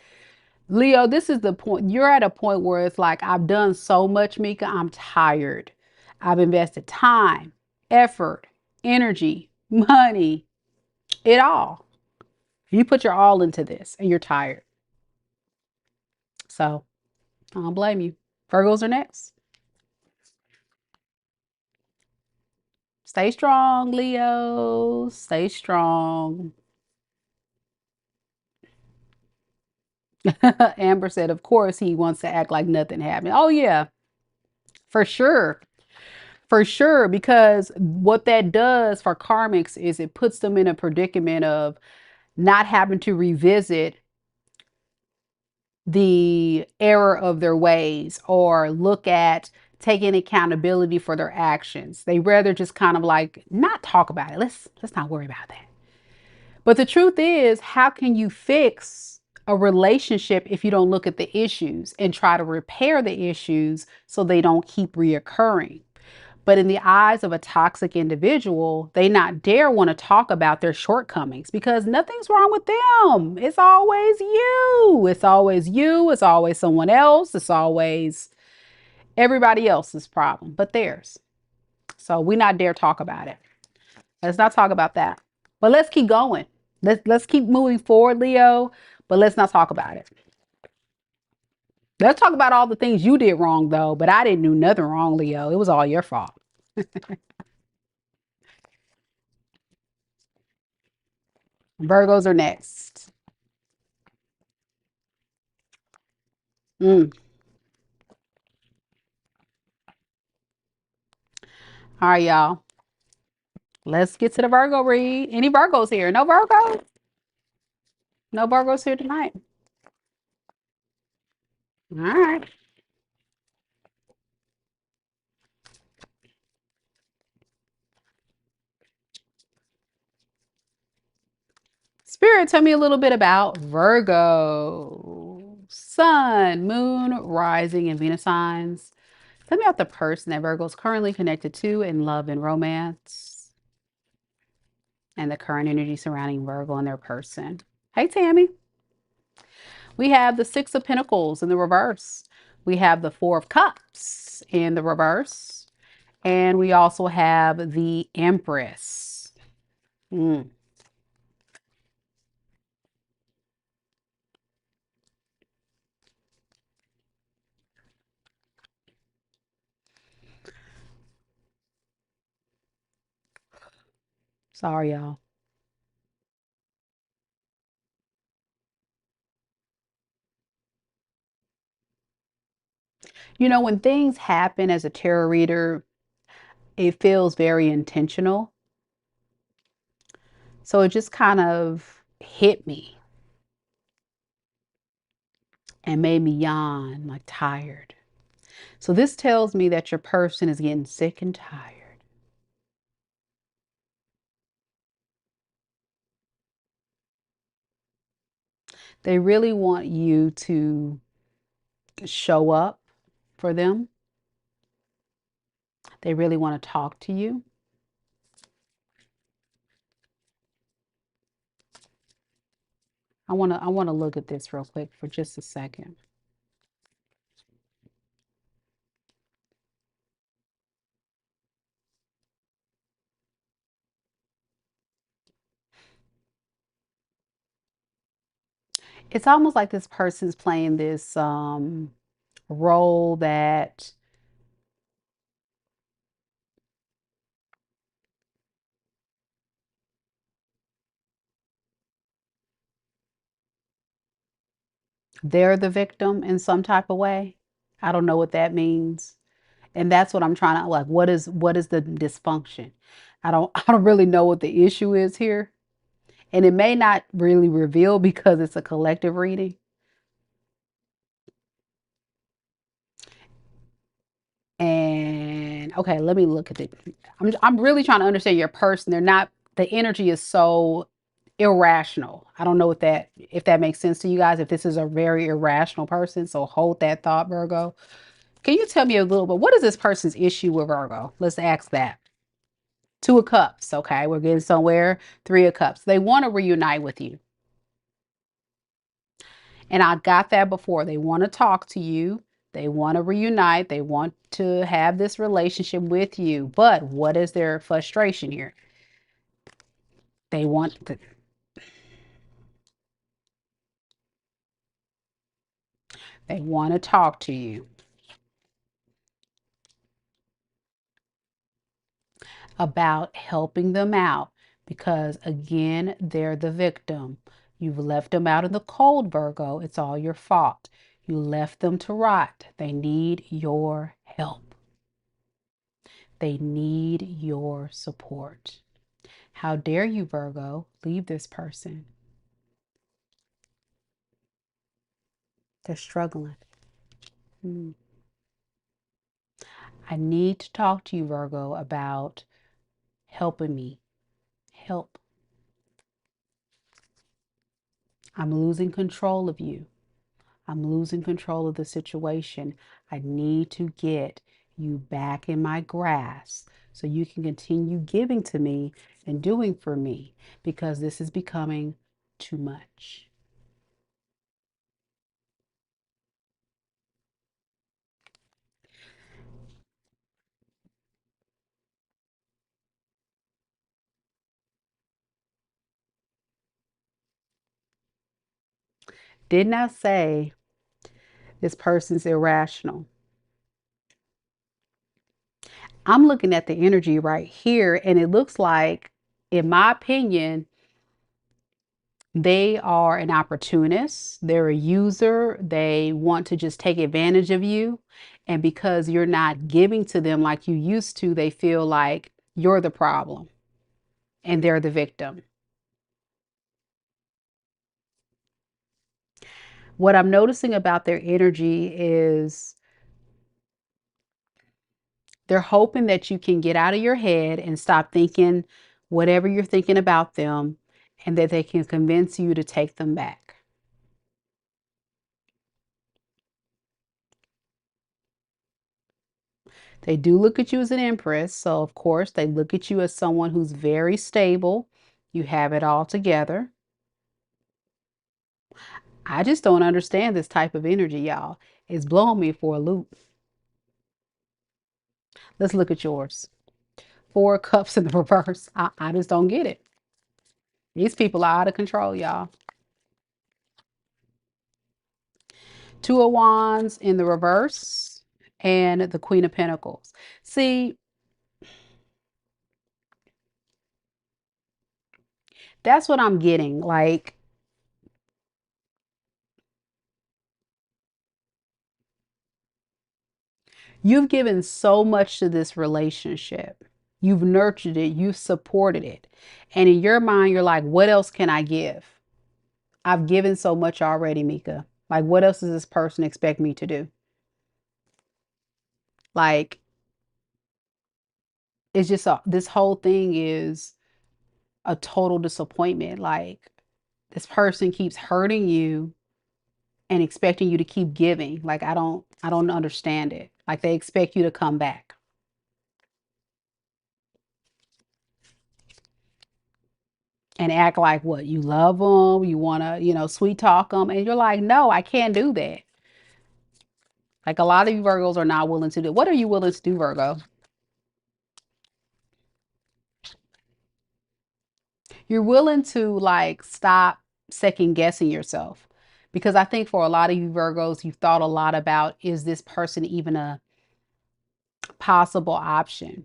Leo, this is the point. You're at a point where it's like, I've done so much, Mika. I'm tired. I've invested time, effort, energy, money, it all. You put your all into this and you're tired. So I don't blame you. Virgos are next. Stay strong, Leo. Stay strong. Amber said, of course, he wants to act like nothing happened. Oh, yeah, for sure. For sure. Because what that does for karmics is it puts them in a predicament of not having to revisit the error of their ways or look at taking accountability for their actions. They rather just kind of like not talk about it. Let's not worry about that. But the truth is, how can you fix a relationship if you don't look at the issues and try to repair the issues so they don't keep reoccurring? But in the eyes of a toxic individual, they not dare want to talk about their shortcomings because nothing's wrong with them. It's always you. It's always you. It's always someone else. It's always everybody else's problem, but theirs. So we not dare talk about it. Let's not talk about that. But let's keep going. Let's keep moving forward, Leo. But let's not talk about it. Let's talk about all the things you did wrong, though. But I didn't do nothing wrong, Leo. It was all your fault. Virgos are next. Mm. All right, y'all. Let's get to the Virgo read. Any Virgos here? No Virgos? No Virgos here tonight. All right. Spirit, tell me a little bit about Virgo. Sun, moon, rising, and Venus signs. Tell me about the person that Virgo is currently connected to in love and romance and the current energy surrounding Virgo and their person. Hey, Tammy. We have the Six of Pentacles in the reverse. We have the Four of Cups in the reverse. And we also have the Empress. Mm. Sorry, y'all. You know, when things happen as a tarot reader, it feels very intentional. So it just kind of hit me and made me yawn, like tired. So this tells me that your person is getting sick and tired. They really want you to show up for them. They really want to talk to you. I want to look at this real quick for just a second. It's almost like this person's playing this role that they're the victim in some type of way. I don't know what that means. And that's what I'm trying to like what is the dysfunction? I don't really know what the issue is here. And it may not really reveal because it's a collective reading. And okay, let me look at it. I'm really trying to understand your person. They're not the energy is so irrational. I don't know what that if that makes sense to you guys. If this is a very irrational person, so hold that thought, Virgo. Can you tell me a little bit? What is this person's issue with Virgo? Let's ask that. Two of Cups. Okay, we're getting somewhere. Three of Cups. They want to reunite with you. And I got that before. They want to talk to you. They want to reunite. They want to have this relationship with you. But what is their frustration here? They want to, they want to talk to you about helping them out because again, they're the victim. You've left them out in the cold, Virgo. It's all your fault. You left them to rot. They need your help. They need your support. How dare you, Virgo, leave this person? They're struggling. Hmm. I need to talk to you, Virgo, about helping me. Help. I'm losing control of you. I'm losing control of the situation. I need to get you back in my grasp so you can continue giving to me and doing for me because this is becoming too much. Didn't I say this person's irrational? I'm looking at the energy right here, and it looks like, in my opinion, they are an opportunist. They're a user. They want to just take advantage of you. And because you're not giving to them like you used to, they feel like you're the problem and they're the victim. What I'm noticing about their energy is they're hoping that you can get out of your head and stop thinking whatever you're thinking about them and that they can convince you to take them back. They do look at you as an empress. So, of course, they look at you as someone who's very stable. You have it all together. I just don't understand this type of energy, y'all. It's blowing me for a loop. Let's look at yours. Four cups in the reverse. I just don't get it. These people are out of control, y'all. Two of Wands in the reverse and the Queen of Pentacles. See, that's what I'm getting. Like, you've given so much to this relationship. You've nurtured it, you've supported it. And in your mind, you're like, what else can I give? I've given so much already, Mika. Like, what else does this person expect me to do? Like, it's just this whole thing is a total disappointment. Like, this person keeps hurting you and expecting you to keep giving. Like I don't understand it. Like they expect you to come back and act like what you love them, you want to, sweet talk them, and you're like, no, I can't do that. Like a lot of you Virgos are not willing to do. What are you willing to do, Virgo? You're willing to like stop second guessing yourself. Because I think for a lot of you Virgos, you've thought a lot about, is this person even a possible option?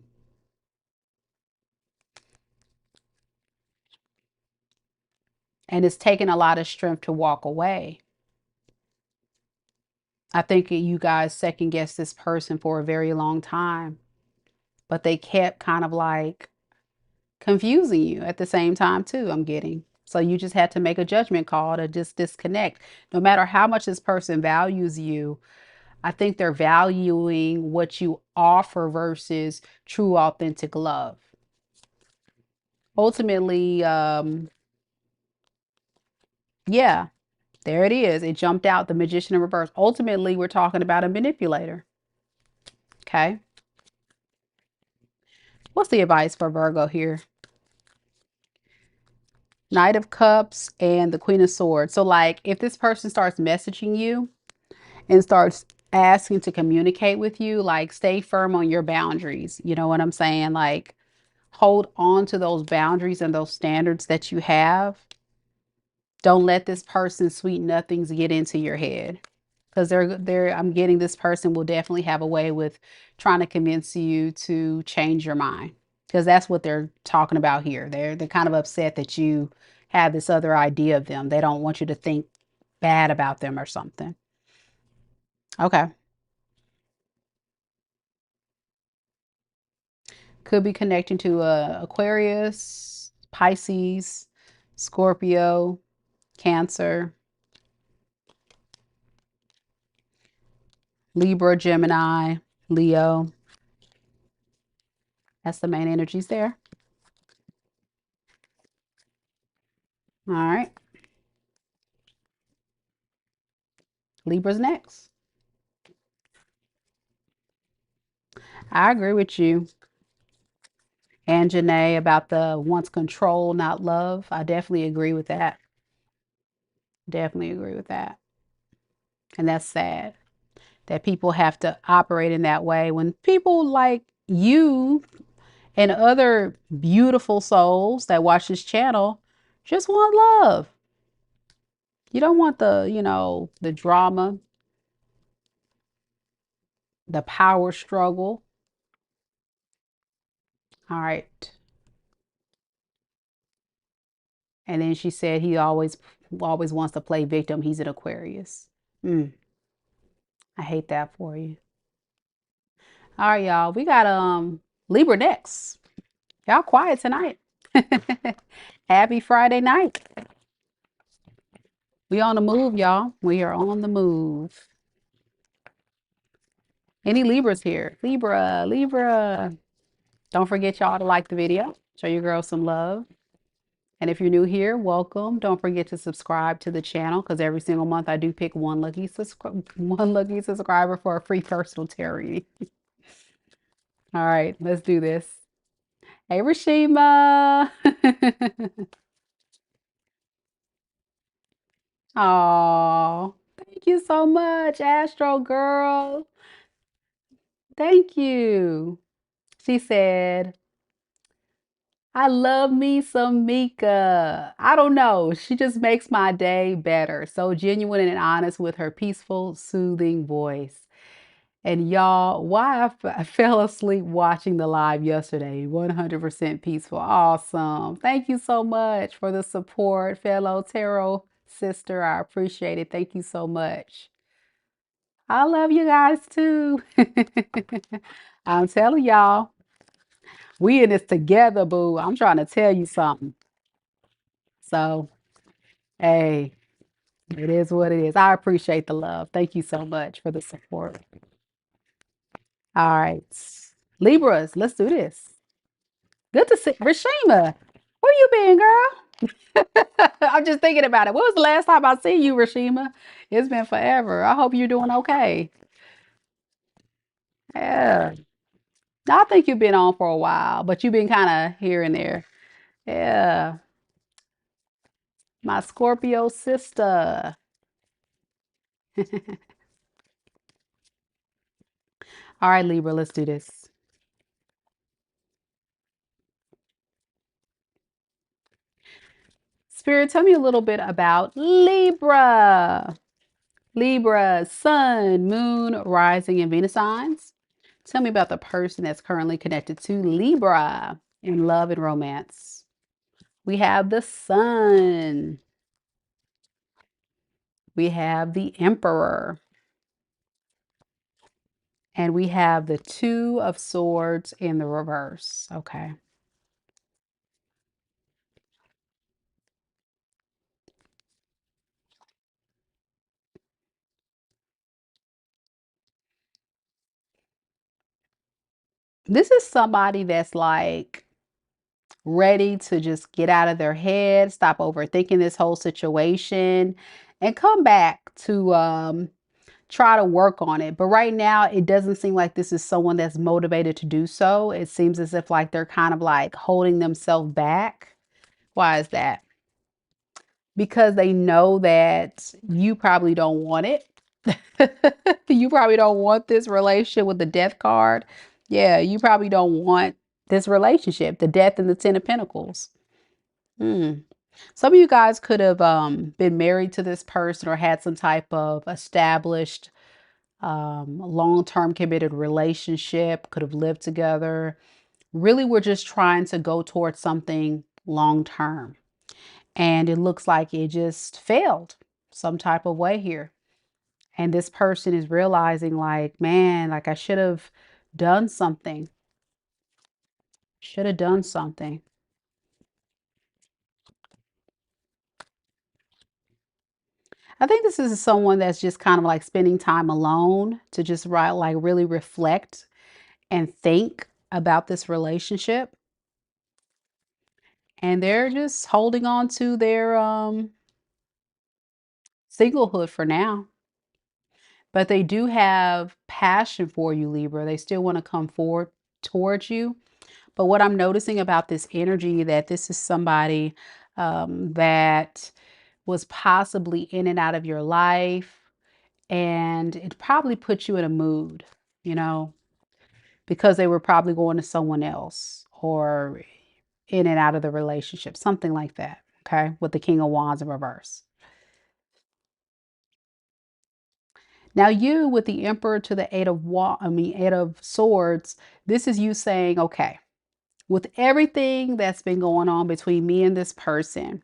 And it's taken a lot of strength to walk away. I think you guys second guessed this person for a very long time, but they kept kind of like confusing you at the same time too, I'm getting. So you just had to make a judgment call to just disconnect. No matter how much this person values you, I think they're valuing what you offer versus true authentic love. Ultimately, yeah, there it is. It jumped out, the magician in reverse. Ultimately, we're talking about a manipulator. Okay. What's the advice for Virgo here? Knight of Cups and the Queen of Swords. So like if this person starts messaging you and starts asking to communicate with you, like stay firm on your boundaries. You know what I'm saying? Like hold on to those boundaries and those standards that you have. Don't let this person's sweet nothings get into your head. Because I'm getting this person will definitely have a way with trying to convince you to change your mind. Because that's what they're talking about here. They're kind of upset that you have this other idea of them. They don't want you to think bad about them or something. Okay. Could be connecting to Aquarius, Pisces, Scorpio, Cancer, Libra, Gemini, Leo. That's the main energies there. All right. Libra's next. I agree with you. And Janae about the wants control, not love. I definitely agree with that. Definitely agree with that. And that's sad that people have to operate in that way when people like you and other beautiful souls that watch this channel just want love. You don't want the drama, the power struggle. All right. And then she said he always wants to play victim. He's an Aquarius. I hate that for you. All right, y'all. We got Libra next. Y'all quiet tonight. Happy Friday night. We on the move, y'all. We are on the move. Any Libras here? Libra, Libra. Don't forget y'all to like the video. Show your girl some love. And if you're new here, welcome. Don't forget to subscribe to the channel because every single month I do pick one lucky subscriber for a free personal tarot reading. All right, let's do this. Hey, Rashima. Oh, thank you so much, Astro Girl. Thank you. She said, I love me some Mika. I don't know. She just makes my day better. So genuine and honest with her peaceful, soothing voice. And y'all, why I fell asleep watching the live yesterday. 100% peaceful. Awesome. Thank you so much for the support, fellow tarot sister. I appreciate it. Thank you so much. I love you guys too. I'm telling y'all, we in this together, boo. I'm trying to tell you something. So, hey, it is what it is. I appreciate the love. Thank you so much for the support. All right. Libras, let's do this. Good to see Rashima. Where you been, girl? I'm just thinking about it. When was the last time I seen you, Rashima? It's been forever. I hope you're doing okay. Yeah. I think you've been on for a while, but you've been kind of here and there. Yeah. My Scorpio sister. All right, Libra, let's do this. Spirit, tell me a little bit about Libra. Libra, Sun, Moon, Rising, and Venus signs. Tell me about the person that's currently connected to Libra in love and romance. We have the Sun. We have the Emperor. And we have the Two of Swords in the reverse. Okay. This is somebody that's like ready to just get out of their head, stop overthinking this whole situation, and come back to try to work on it. But right now, it doesn't seem like this is someone that's motivated to do so. It seems as if like they're kind of like holding themselves back. Why is that? Because they know that you probably don't want it. You probably don't want this relationship with the death card. Yeah, you probably don't want this relationship, the death and the 10 of pentacles. Hmm. Some of you guys could have been married to this person or had some type of established long-term committed relationship, could have lived together. Really, we're just trying to go towards something long-term. And it looks like it just failed some type of way here. And this person is realizing like, man, like I should have done something. Should have done something. I think this is someone that's just kind of like spending time alone to just like really reflect and think about this relationship. And they're just holding on to their singlehood for now. But they do have passion for you, Libra. They still want to come forward towards you. But what I'm noticing about this energy that this is somebody that was possibly in and out of your life, and it probably put you in a mood, you know, because they were probably going to someone else or in and out of the relationship, something like that. Okay, with the King of Wands in reverse. Now you with the Emperor to the Eight of Swords, this is you saying, okay, with everything that's been going on between me and this person,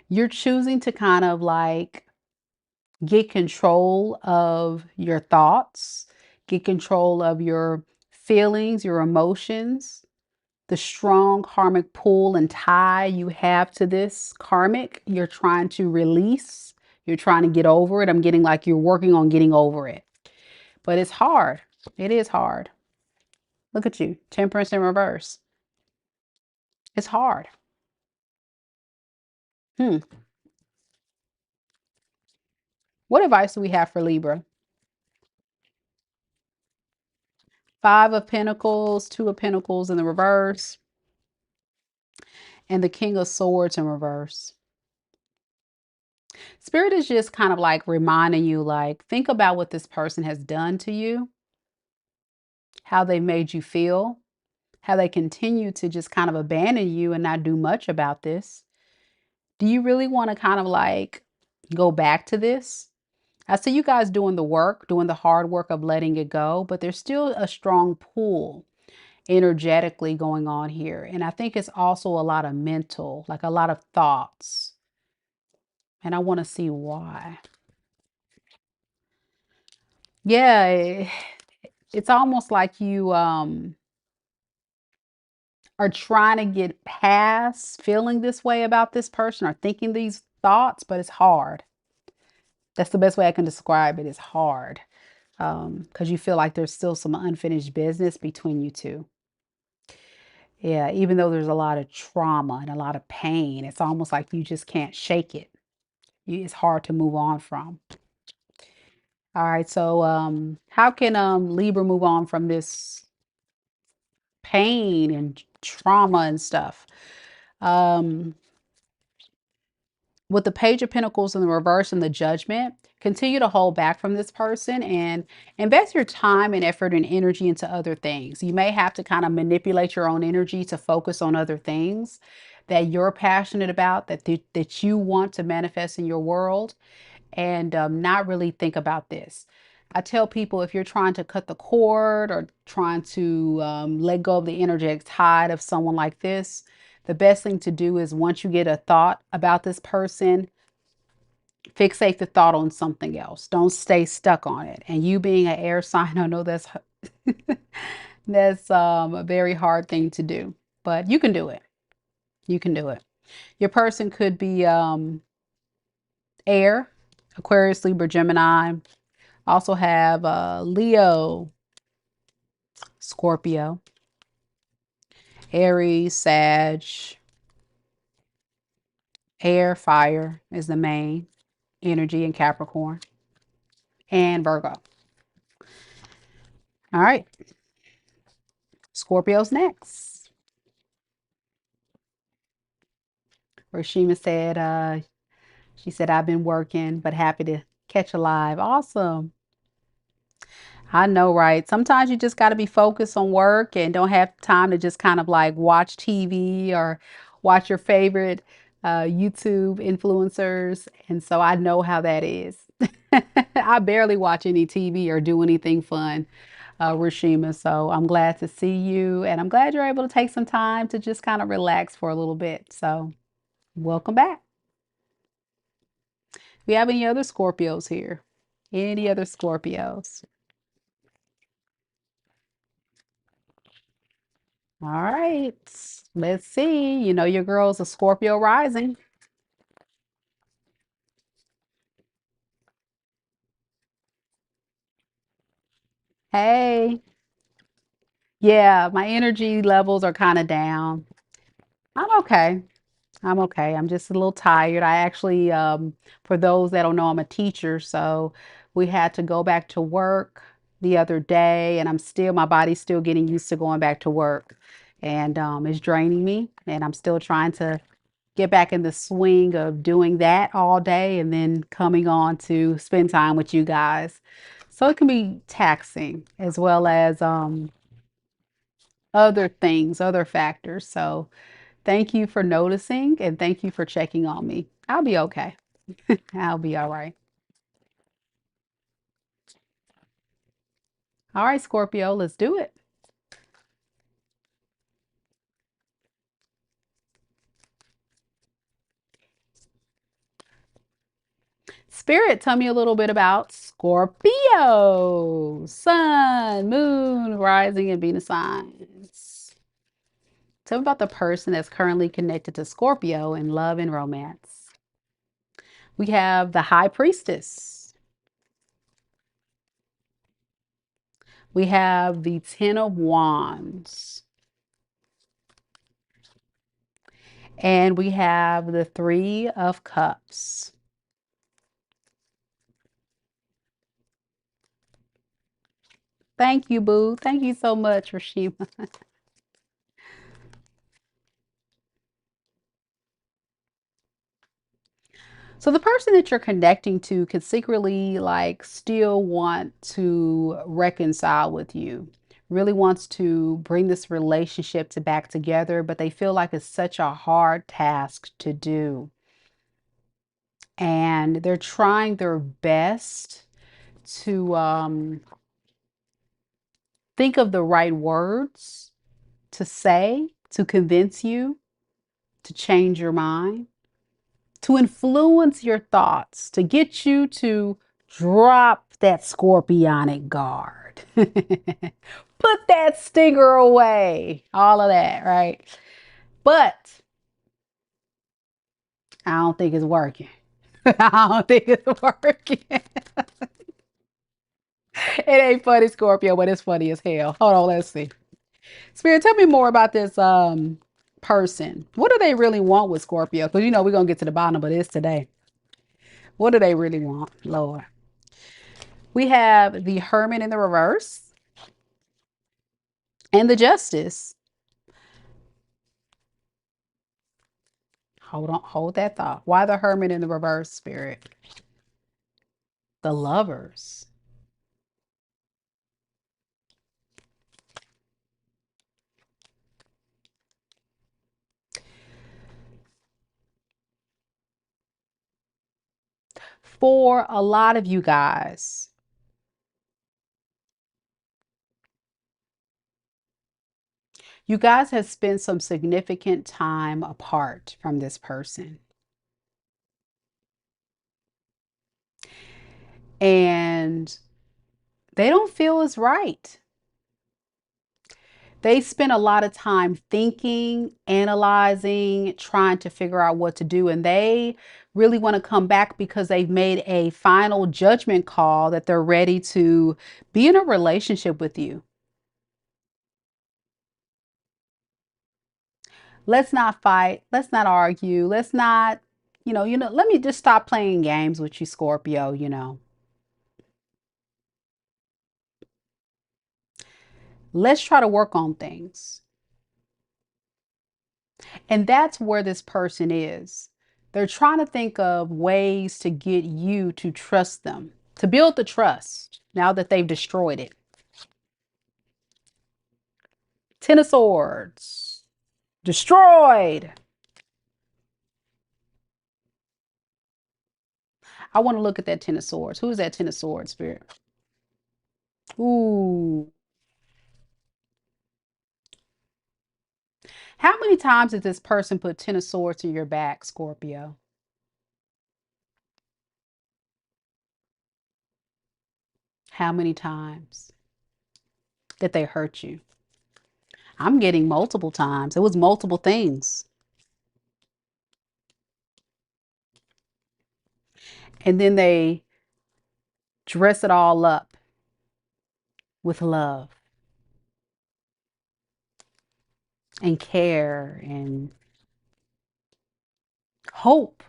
you're choosing to kind of like get control of your thoughts, get control of your feelings, your emotions, the strong karmic pull and tie you have to this karmic, you're trying to release, you're trying to get over it. I'm getting like you're working on getting over it, but it's hard. It is hard. Look at you, Temperance in reverse. It's hard. Hmm. What advice do we have for Libra? Five of Pentacles, Two of Pentacles in the reverse, and the King of Swords in reverse. Spirit is just kind of like reminding you, like, think about what this person has done to you, how they made you feel, how they continue to just kind of abandon you and not do much about this. Do you really want to kind of like go back to this? I see you guys doing the work, doing the hard work of letting it go, but there's still a strong pull energetically going on here. And I think it's also a lot of mental, like a lot of thoughts. And I want to see why. Yeah, it's almost like you are trying to get past feeling this way about this person or thinking these thoughts, but it's hard. That's the best way I can describe it. It's hard because you feel like there's still some unfinished business between you two. Yeah, even though there's a lot of trauma and a lot of pain, it's almost like you just can't shake it. It's hard to move on from. All right, so how can Libra move on from this pain and trauma and stuff? Um, with the Page of Pentacles in the reverse and the Judgment, continue to hold back from this person and invest your time and effort and energy into other things. You may have to kind of manipulate your own energy to focus on other things that you're passionate about, that you want to manifest in your world, and not really think about this. I tell people, if you're trying to cut the cord or trying to let go of the energetic tide of someone like this, the best thing to do is, once you get a thought about this person, fixate the thought on something else. Don't stay stuck on it. And you being an air sign, I know that's that's a very hard thing to do, but you can do it. You can do it. Your person could be air, Aquarius, Libra, Gemini. Also have Leo, Scorpio, Aries, Sag, air, fire is the main energy in Capricorn, and Virgo. All right, Scorpio's next. Rashima said, she said, I've been working, but happy to catch a live. Awesome. I know, right? Sometimes you just got to be focused on work and don't have time to just kind of like watch TV or watch your favorite YouTube influencers. And so I know how that is. I barely watch any TV or do anything fun, Rashima. So I'm glad to see you, and I'm glad you're able to take some time to just kind of relax for a little bit. So welcome back. We have any other Scorpios here? Any other Scorpios? All right, let's see. You know your girl's a Scorpio rising. Hey, yeah, my energy levels are kind of down. I'm okay. I'm okay. I'm just a little tired. I actually, for those that don't know, I'm a teacher, so we had to go back to work the other day, and my body's still getting used to going back to work, and it's draining me, and I'm still trying to get back in the swing of doing that all day and then coming on to spend time with you guys. So it can be taxing, as well as other things, other factors. So thank you for noticing, and thank you for checking on me. I'll be okay. I'll be all right. All right, Scorpio, let's do it. Spirit, tell me a little bit about Scorpio. Sun, moon, rising, and Venus signs. Tell me about the person that's currently connected to Scorpio in love and romance. We have the High Priestess. We have the Ten of Wands. And we have the Three of Cups. Thank you, boo. Thank you so much, Rashima. So the person that you're connecting to could secretly like still want to reconcile with you. Really wants to bring this relationship to back together, but they feel like it's such a hard task to do. And they're trying their best to think of the right words to say to convince you to change your mind, to influence your thoughts, to get you to drop that scorpionic guard. Put that stinger away. All of that, right? But I don't think it's working. I don't think it's working. It ain't funny, Scorpio, but it's funny as hell. Hold on, let's see. Spirit, tell me more about this person. What do they really want with Scorpio? Because you know we're gonna get to the bottom of this today. What do they really want, Lord? We have the Hermit in the reverse and the Justice. Hold on, hold that thought. Why the Hermit in the reverse, Spirit? The Lovers. For a lot of you guys, you guys have spent some significant time apart from this person. And they don't feel as right. They spend a lot of time thinking, analyzing, trying to figure out what to do. And they really want to come back because they've made a final judgment call that they're ready to be in a relationship with you. Let's not fight. Let's not argue. Let's not, let me just stop playing games with you, Scorpio. Let's try to work on things. And that's where this person is. They're trying to think of ways to get you to trust them, to build the trust now that they've destroyed it. Ten of Swords, destroyed. I want to look at that Ten of Swords. Who is that Ten of Swords, Spirit? Ooh. How many times did this person put Ten of Swords in your back, Scorpio? How many times did they hurt you? I'm getting multiple times. It was multiple things. And then they dress it all up with love and care and hope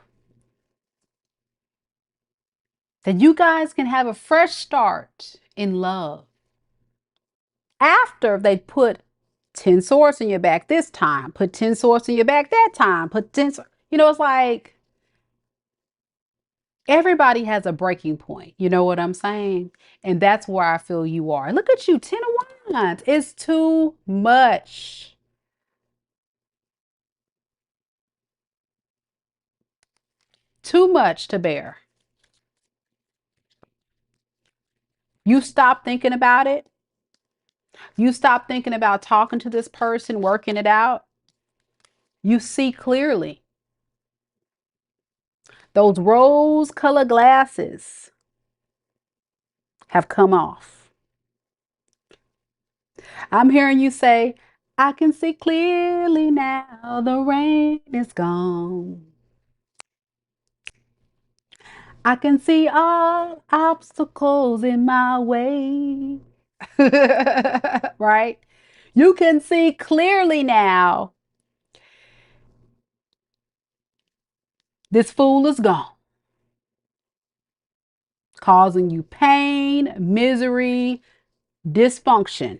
that you guys can have a fresh start in love after they put 10 swords in your back this time, put 10 swords in your back that time, put 10 it's like everybody has a breaking point. You know what I'm saying? And that's where I feel you are. Look at you, 10 of Wands. It's too much. Too much to bear. You stop thinking about it. You stop thinking about talking to this person, working it out. You see clearly. Those rose-colored glasses have come off. I'm hearing you say, I can see clearly now, the rain is gone. I can see all obstacles in my way. Right? You can see clearly now. This fool is gone, causing you pain, misery, dysfunction.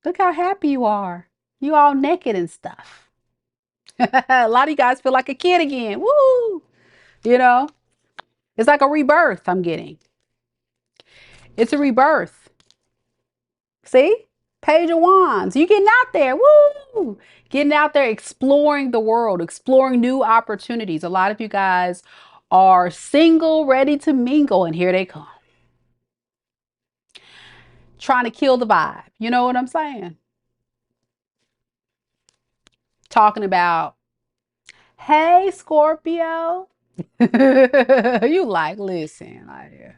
Look how happy you are. You all naked and stuff. A lot of you guys feel like a kid again. Woo! You know, it's like a rebirth I'm getting. It's a rebirth. See? Page of Wands. You getting out there. Woo! Getting out there, exploring the world, exploring new opportunities. A lot of you guys are single, ready to mingle, and here they come. Trying to kill the vibe. You know what I'm saying? Talking about, hey, Scorpio. You like, listen, like,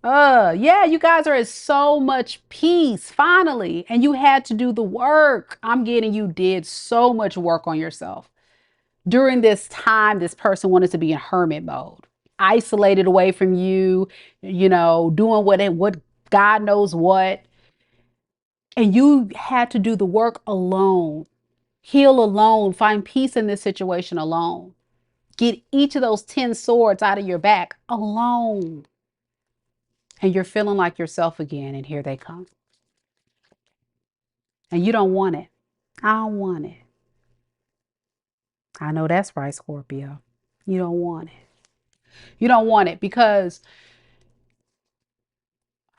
yeah, you guys are at so much peace finally, and you had to do the work. I'm getting you did so much work on yourself. During this time, this person wanted to be in hermit mode. isolated away from you, doing what God knows what, and you had to do the work alone, heal alone, find peace in this situation alone. Get each of those 10 swords out of your back alone. And you're feeling like yourself again, and here they come. And you don't want it. I don't want it. I know that's right, Scorpio. You don't want it. You don't want it because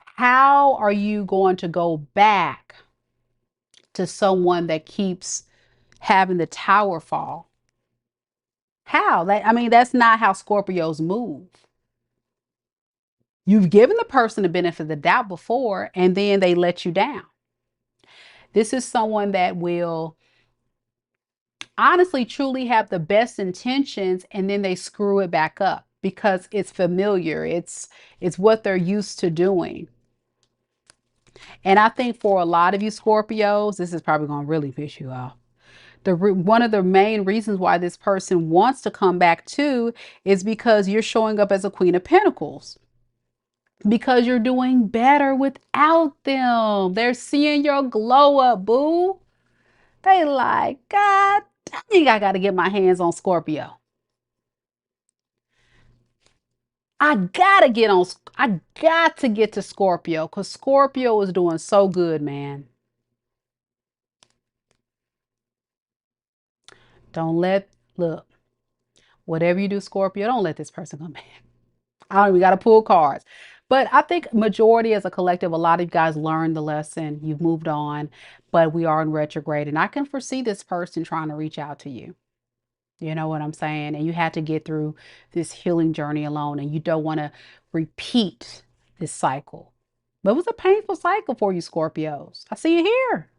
how are you going to go back to someone that keeps having the tower fall? How? I mean, that's not how Scorpios move. You've given the person the benefit of the doubt before, and then they let you down. This is someone that will honestly, truly have the best intentions, and then they screw it back up because it's familiar. It's what they're used to doing. And I think for a lot of you Scorpios, this is probably going to really piss you off. One of the main reasons why this person wants to come back too is because you're showing up as a Queen of Pentacles. Because you're doing better without them. They're seeing your glow up, boo. They like, God dang, I got to get my hands on Scorpio. I got to get to Scorpio because Scorpio is doing so good, man. Look, whatever you do, Scorpio, don't let this person come back. I don't even got to pull cards. But I think majority as a collective, a lot of you guys learned the lesson. You've moved on, but we are in retrograde. And I can foresee this person trying to reach out to you. You know what I'm saying? And you had to get through this healing journey alone, and you don't want to repeat this cycle. But it was a painful cycle for you, Scorpios. I see you here.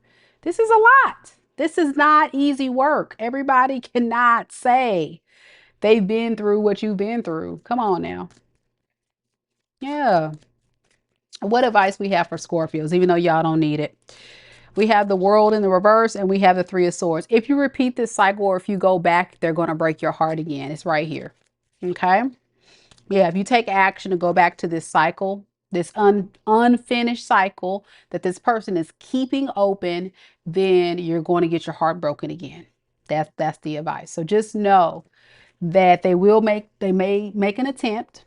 This is a lot. This is not easy work. Everybody cannot say they've been through what you've been through. Come on now. Yeah. What advice we have for Scorpios, even though y'all don't need it? We have the World in the reverse, and we have the Three of Swords. If you repeat this cycle or if you go back, they're going to break your heart again. It's right here. Okay? Yeah, if you take action to go back to this cycle, this unfinished cycle that this person is keeping open, then you're going to get your heart broken again. That's the advice. So just know that they may make an attempt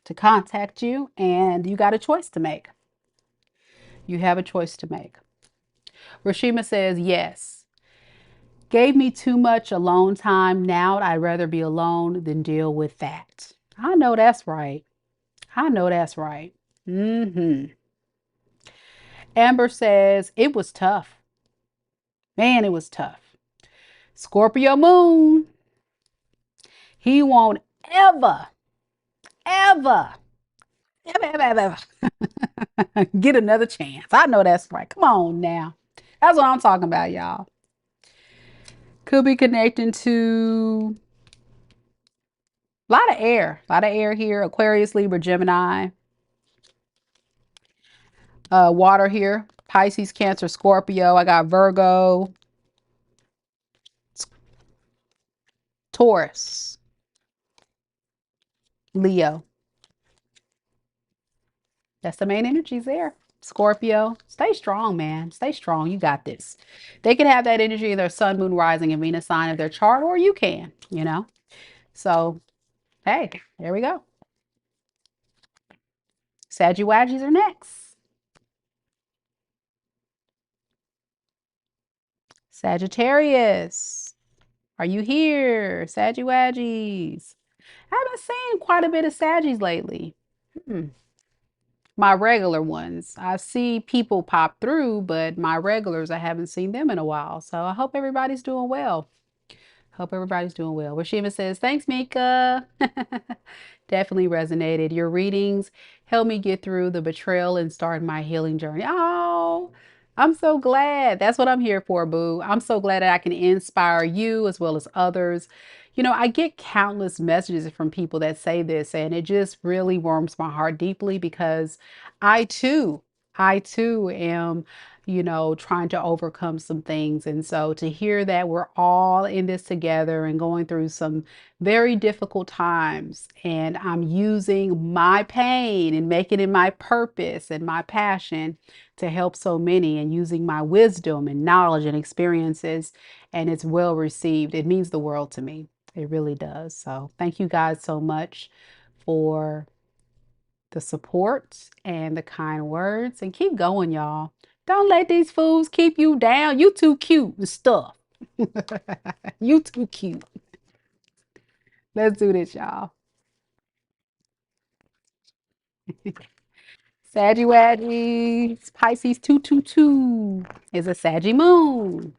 to contact you, and you got a choice to make. You have a choice to make. Rashima says, yes. Gave me too much alone time. Now I'd rather be alone than deal with that. I know that's right. I know that's right. Amber says, it was tough. Man, it was tough. Scorpio moon. He won't ever, ever, ever get another chance. I know that's right. Come on now. That's what I'm talking about, y'all. Could be connecting to a lot of air. A lot of air here. Aquarius, Libra, Gemini. Water here. Pisces, Cancer, Scorpio. I got Virgo. Taurus. Leo. That's the main energies there. Scorpio, stay strong, man. Stay strong. You got this. They can have that energy in their sun, moon, rising, and Venus sign of their chart, or you can, So, hey, there we go. Sagittarius are next. Sagittarius, are you here? Sagittarius. I haven't seen quite a bit of Saggies lately. My regular ones. I see people pop through, but my regulars, I haven't seen them in a while. So I hope everybody's doing well. Hope everybody's doing well. Rashima says, thanks, Mika. Definitely resonated. Your readings helped me get through the betrayal and start my healing journey. Oh, I'm so glad. That's what I'm here for, boo. I'm so glad that I can inspire you as well as others. I get countless messages from people that say this, and it just really warms my heart deeply because I too am, trying to overcome some things. And so to hear that we're all in this together and going through some very difficult times, and I'm using my pain and making it my purpose and my passion to help so many, and using my wisdom and knowledge and experiences, and it's well received. It means the world to me. It really does. So thank you guys so much for the support and the kind words, and keep going, y'all. Don't let these fools keep you down. You too cute and stuff. You too cute. Let's do this, y'all. Saggy Pisces 222 is a Saggy moon.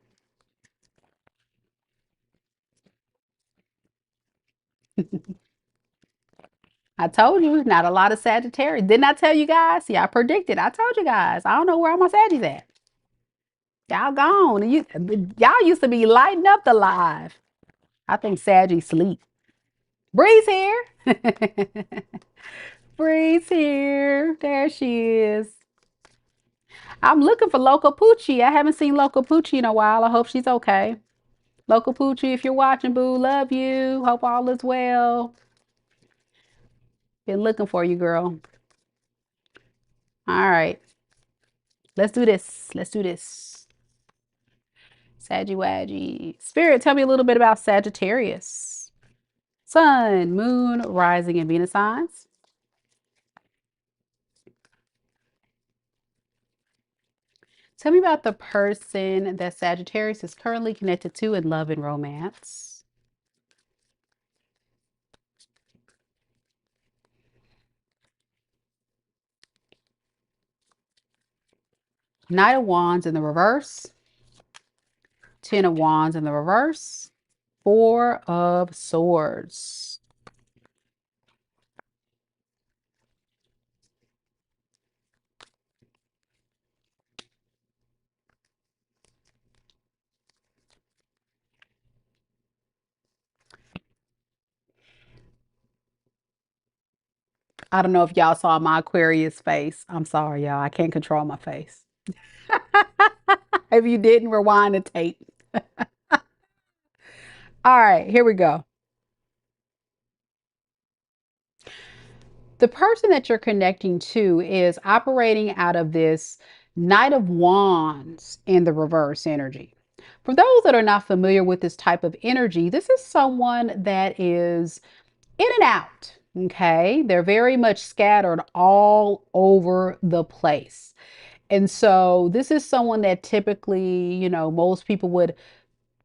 I told you, not a lot of Sagittarius. Didn't I tell you guys? See, I predicted. I told you guys. I don't know where all my Saggies at. Y'all gone. Y'all used to be lighting up the live. I think Saggy sleep. Bree's here. Bree's here. There she is. I'm looking for Local Poochie. I haven't seen Local Poochie in a while. I hope she's okay. Local Poochie, if you're watching, boo, love you. Hope all is well. Been looking for you, girl. All right. Let's do this. Let's do this. Saggy Waggy. Spirit, tell me a little bit about Sagittarius. Sun, Moon, Rising, and Venus signs. Tell me about the person that Sagittarius is currently connected to in love and romance. Knight of Wands in the reverse. Ten of Wands in the reverse. Four of Swords. I don't know if y'all saw my Aquarius face. I'm sorry, y'all. I can't control my face. If you didn't, rewind the tape. All right, here we go. The person that you're connecting to is operating out of this Knight of Wands in the reverse energy. For those that are not familiar with this type of energy, this is someone that is in and out. Okay, they're very much scattered all over the place. And so this is someone that typically, most people would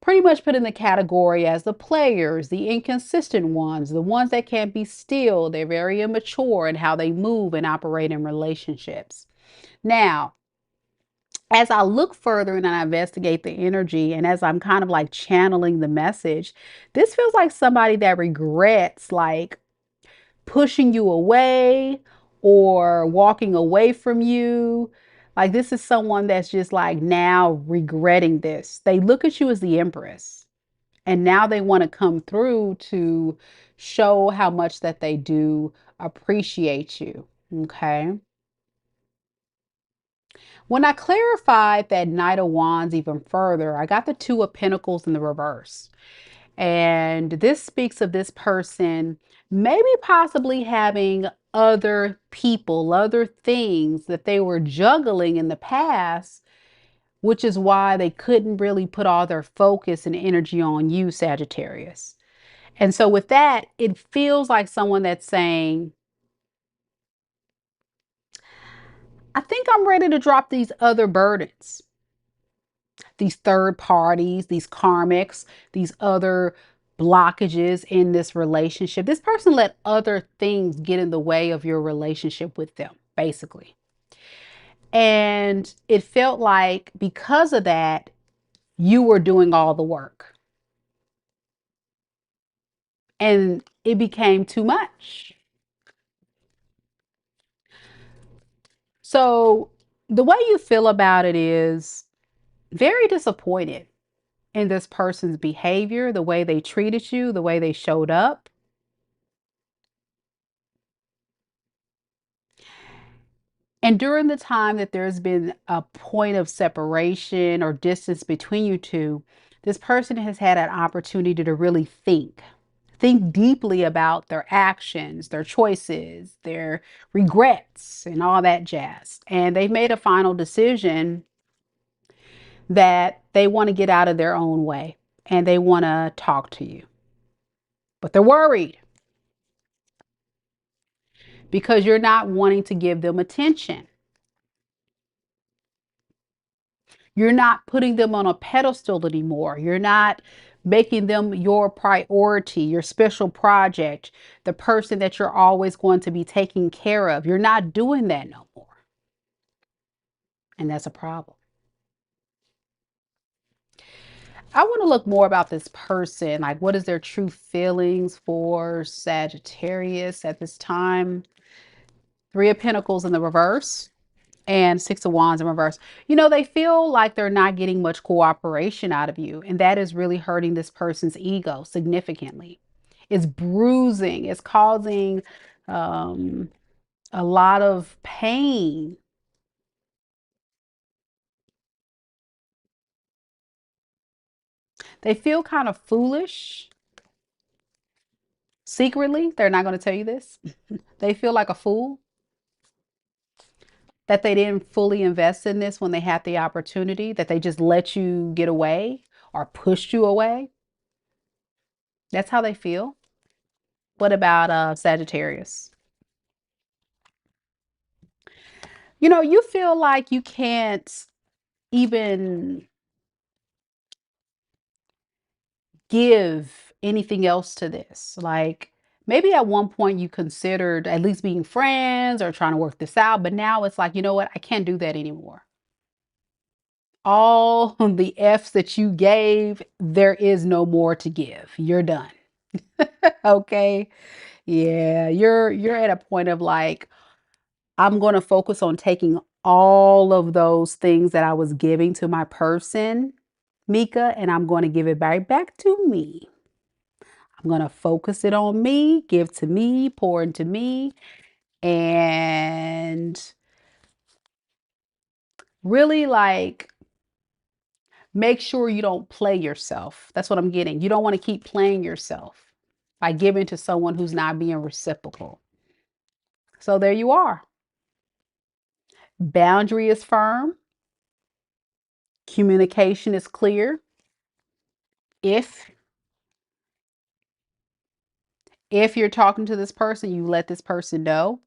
pretty much put in the category as the players, the inconsistent ones, the ones that can't be still. They're very immature in how they move and operate in relationships. Now, as I look further and I investigate the energy, and as I'm kind of like channeling the message, this feels like somebody that regrets like pushing you away or walking away from you. Like this is someone that's just like now regretting this. They look at you as the Empress, and now they want to come through to show how much that they do appreciate you. Okay. When I clarified that Knight of Wands even further, I got the Two of Pentacles in the reverse. And this speaks of this person maybe possibly having other people, other things that they were juggling in the past, which is why they couldn't really put all their focus and energy on you, Sagittarius. And so with that, it feels like someone that's saying, I think I'm ready to drop these other burdens, these third parties, these karmics, these other blockages in this relationship. This person let other things get in the way of your relationship with them, basically. And it felt like because of that, you were doing all the work. And it became too much. So the way you feel about it is very disappointed in this person's behavior, the way they treated you, the way they showed up. And during the time that there's been a point of separation or distance between you two, this person has had an opportunity to really think deeply about their actions, their choices, their regrets, and all that jazz. And they've made a final decision that they want to get out of their own way and they want to talk to you. But they're worried because you're not wanting to give them attention. You're not putting them on a pedestal anymore. You're not making them your priority, your special project, the person that you're always going to be taking care of. You're not doing that no more. And that's a problem. I want to look more about this person. Like, what is their true feelings for Sagittarius at this time? Three of Pentacles in the reverse and Six of Wands in reverse. You know, they feel like they're not getting much cooperation out of you, and that is really hurting this person's ego significantly. It's bruising, it's causing um, a lot of pain. They feel kind of foolish. Secretly, they're not going to tell you this. They feel like a fool that they didn't fully invest in this when they had the opportunity, that they just let you get away or pushed you away. That's how they feel. What about Sagittarius? You know, you feel like you can't even give anything else to this. Like maybe at one point you considered at least being friends or trying to work this out, but now it's like, you know what? I can't do that anymore. All the F's that you gave, there is no more to give. You're done. Okay. Yeah, you're at a point of like, I'm going to focus on taking all of those things that I was giving to my person, Mika, and I'm going to give it right back to me. I'm going to focus it on me, give to me, pour into me, and really like make sure you don't play yourself. That's what I'm getting. You don't want to keep playing yourself by giving to someone who's not being reciprocal. So there you are. Boundary is firm. Communication is clear. If if you're talking to this person, you let this person know.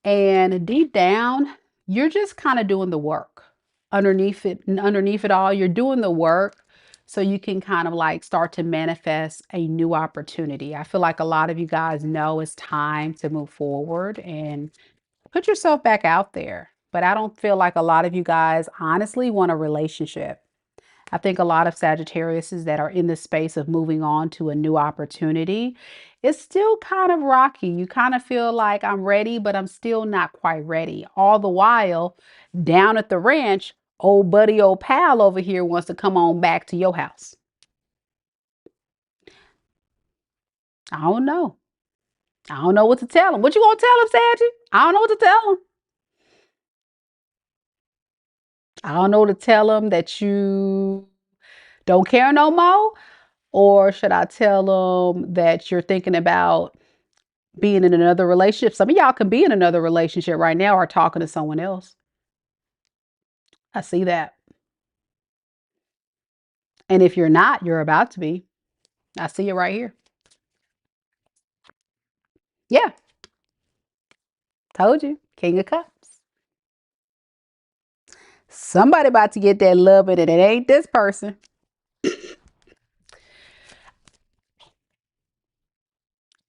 And deep down, you're just kind of doing the work. Underneath it all, you're doing the work so you can kind of like start to manifest a new opportunity. I feel like a lot of you guys know it's time to move forward and put yourself back out there. But I don't feel like a lot of you guys honestly want a relationship. I think a lot of Sagittariuses that are in the space of moving on to a new opportunity, it's still kind of rocky. You kind of feel like I'm ready, but I'm still not quite ready. All the while, down at the ranch, old buddy, old pal over here wants to come on back to your house. I don't know. I don't know what to tell him. What you gonna tell him, Saggy? I don't know what to tell him. I don't know to tell him that you don't care no more. Or should I tell them that you're thinking about being in another relationship? Some of y'all can be in another relationship right now or talking to someone else. I see that. And if you're not, you're about to be. I see it right here. Yeah, told you. King of Cups. Somebody about to get that love and it ain't this person.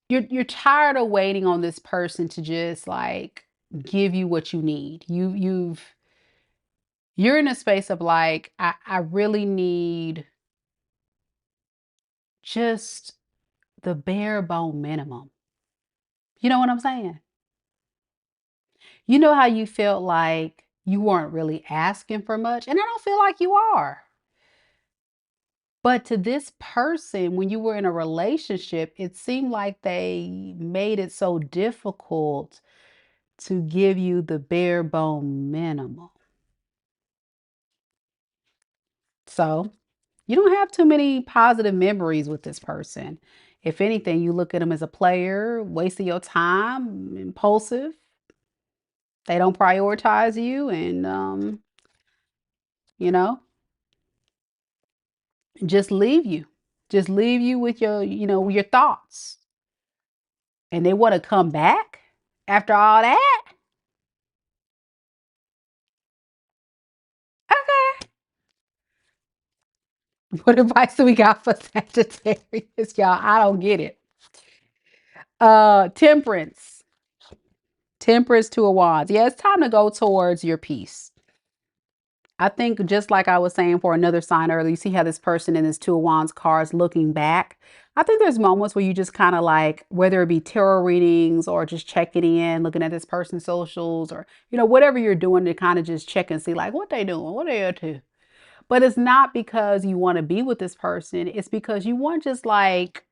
You're tired of waiting on this person to just like give you what you need. You're in a space of like, I really need just the bare bone minimum. You know what I'm saying? You know how you felt like you weren't really asking for much? And I don't feel like you are. But to this person, when you were in a relationship, it seemed like they made it so difficult to give you the bare bone minimum. So you don't have too many positive memories with this person. If anything, you look at them as a player, wasting your time, impulsive. They don't prioritize you and, you know, just leave you. Just leave you with your thoughts. And they want to come back after all that? Okay. What advice do we got for Sagittarius, y'all? I don't get it. Temperance. Temperance, Two of Wands. Yeah, it's time to go towards your peace. I think just like I was saying for another sign earlier, you see how this person in this Two of Wands card is looking back. I think there's moments where you just kind of like, whether it be tarot readings or just checking in, looking at this person's socials or, whatever you're doing to kind of just check and see like what they doing, what they up to. But it's not because you want to be with this person. It's because you want just like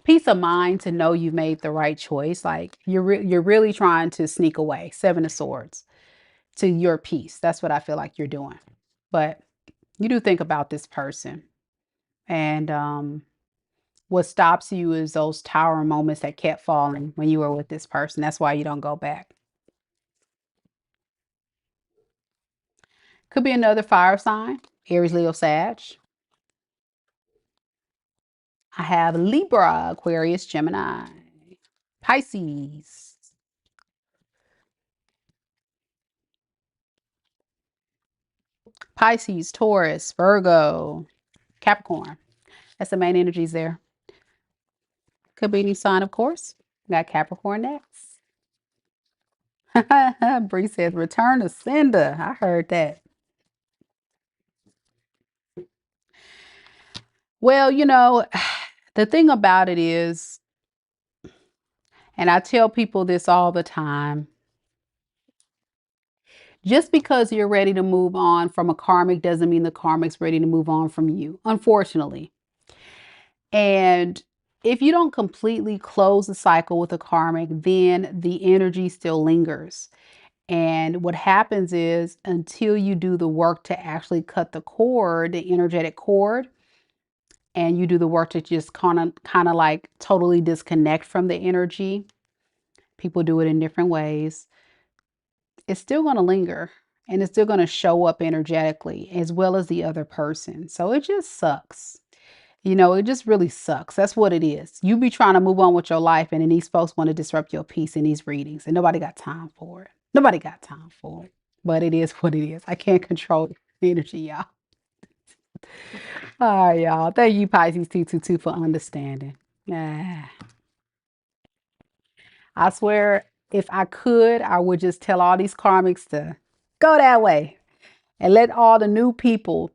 peace of mind to know you've made the right choice. Like you're really trying to sneak away. Seven of Swords to your peace. That's what I feel like you're doing. But you do think about this person. And what stops you is those tower moments that kept falling when you were with this person. That's why you don't go back. Could be another fire sign, Aries, Leo, Sag. I have Libra, Aquarius, Gemini, Pisces, Pisces, Taurus, Virgo, Capricorn. That's the main energies there. Could be any sign, of course. Got Capricorn next. Bree says, return to sender. I heard that. Well, the thing about it is, and I tell people this all the time, just because you're ready to move on from a karmic doesn't mean the karmic's ready to move on from you, unfortunately. And if you don't completely close the cycle with a karmic, then the energy still lingers. And what happens is until you do the work to actually cut the cord, the energetic cord, and you do the work to just kind of like totally disconnect from the energy, people do it in different ways. It's still going to linger and it's still going to show up energetically as well as the other person. So it just sucks. It just really sucks. That's what it is. You be trying to move on with your life, and then these folks want to disrupt your peace in these readings, and nobody got time for it. Nobody got time for it. But it is what it is. I can't control the energy, y'all. All right, y'all. Thank you, Pisces 222, for understanding. Ah, I swear, if I could, I would just tell all these karmics to go that way and let all the new people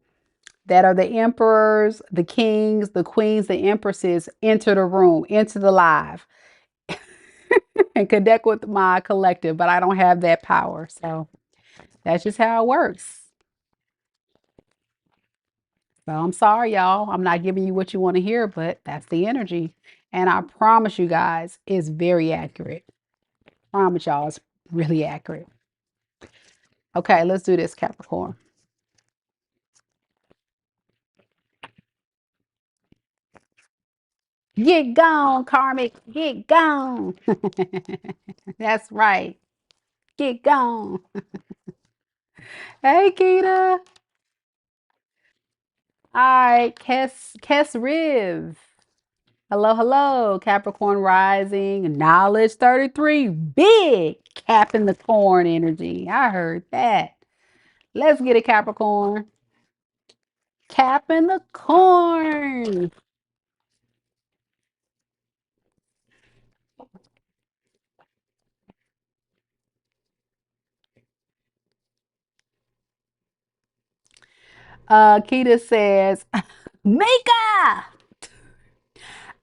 that are the emperors, the kings, the queens, the empresses enter the room, enter the live, and connect with my collective. But I don't have that power. So that's just how it works. So I'm sorry, y'all. I'm not giving you what you want to hear, but that's the energy. And I promise you guys, it's very accurate. I promise y'all, it's really accurate. Okay, let's do this, Capricorn. Get gone, karmic. Get gone. That's right. Get gone. Hey, Keita. All right, Kes Riv. Hello, hello. Capricorn rising. Knowledge 33. Big cap in the corn energy. I heard that. Let's get it, Capricorn. Cap in the corn. Keita says, Mika,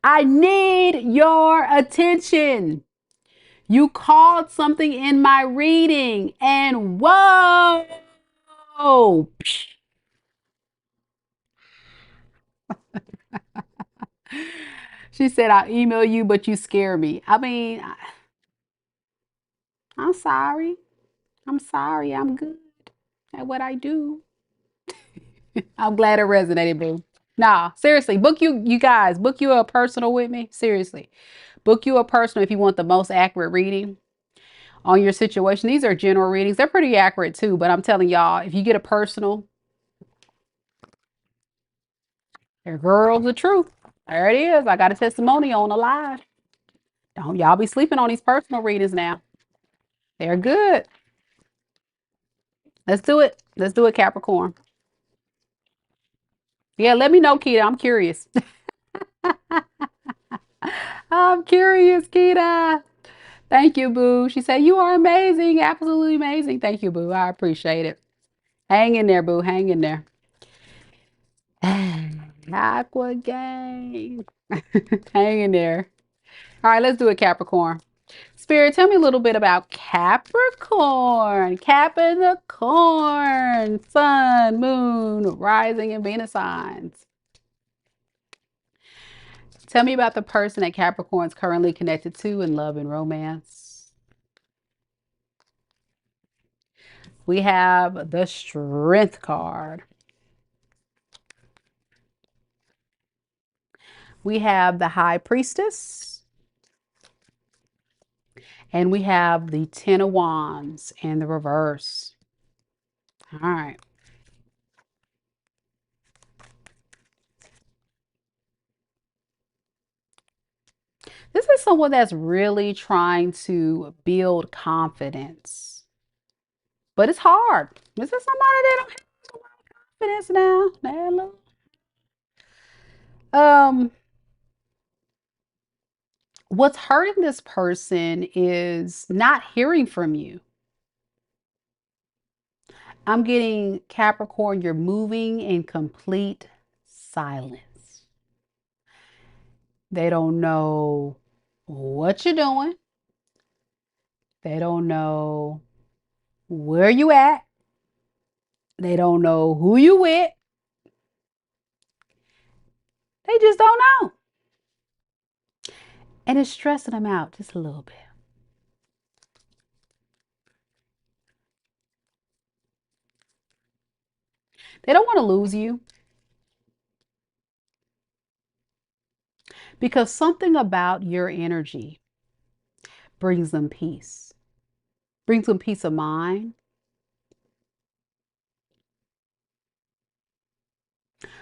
I need your attention. You called something in my reading, and whoa. She said, I'll email you, but you scare me. I mean, I'm sorry. I'm sorry. I'm good at what I do. I'm glad it resonated, boo. Nah, seriously, you guys, book you a personal with me. Seriously. Book you a personal if you want the most accurate reading on your situation. These are general readings. They're pretty accurate too, but I'm telling y'all, if you get a personal, your girl's the truth. There it is. I got a testimony on the live. Don't y'all be sleeping on these personal readings now. They're good. Let's do it. Let's do it, Capricorn. Yeah, let me know, Kita. I'm curious. I'm curious, Kita. Thank you, Boo. She said, you are amazing. Absolutely amazing. Thank you, Boo. I appreciate it. Hang in there, Boo. Hang in there. Aqua gang. Hang in there. All right, let's do it, Capricorn. Spirit, tell me a little bit about Capricorn. Capping the corn. Sun, moon, rising, and Venus signs. Tell me about the person that Capricorn's currently connected to in love and romance. We have the Strength card. We have the High Priestess. And we have the Ten of Wands in the reverse. All right. This is someone that's really trying to build confidence. But it's hard. This is somebody that don't have a lot of confidence now. What's hurting this person is not hearing from you. I'm getting Capricorn, you're moving in complete silence. They don't know what you're doing. They don't know where you at. They don't know who you with. They just don't know. And it's stressing them out just a little bit. They don't want to lose you because something about your energy brings them peace, brings them peace of mind.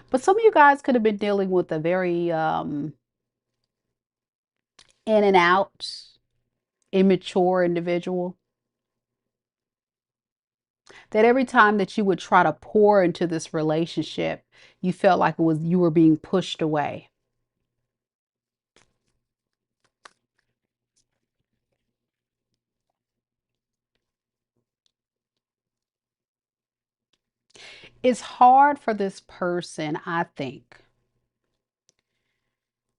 But some of you guys could have been dealing with a very in and out, immature individual that every time that you would try to pour into this relationship, you felt like you were being pushed away. It's hard for this person, I think,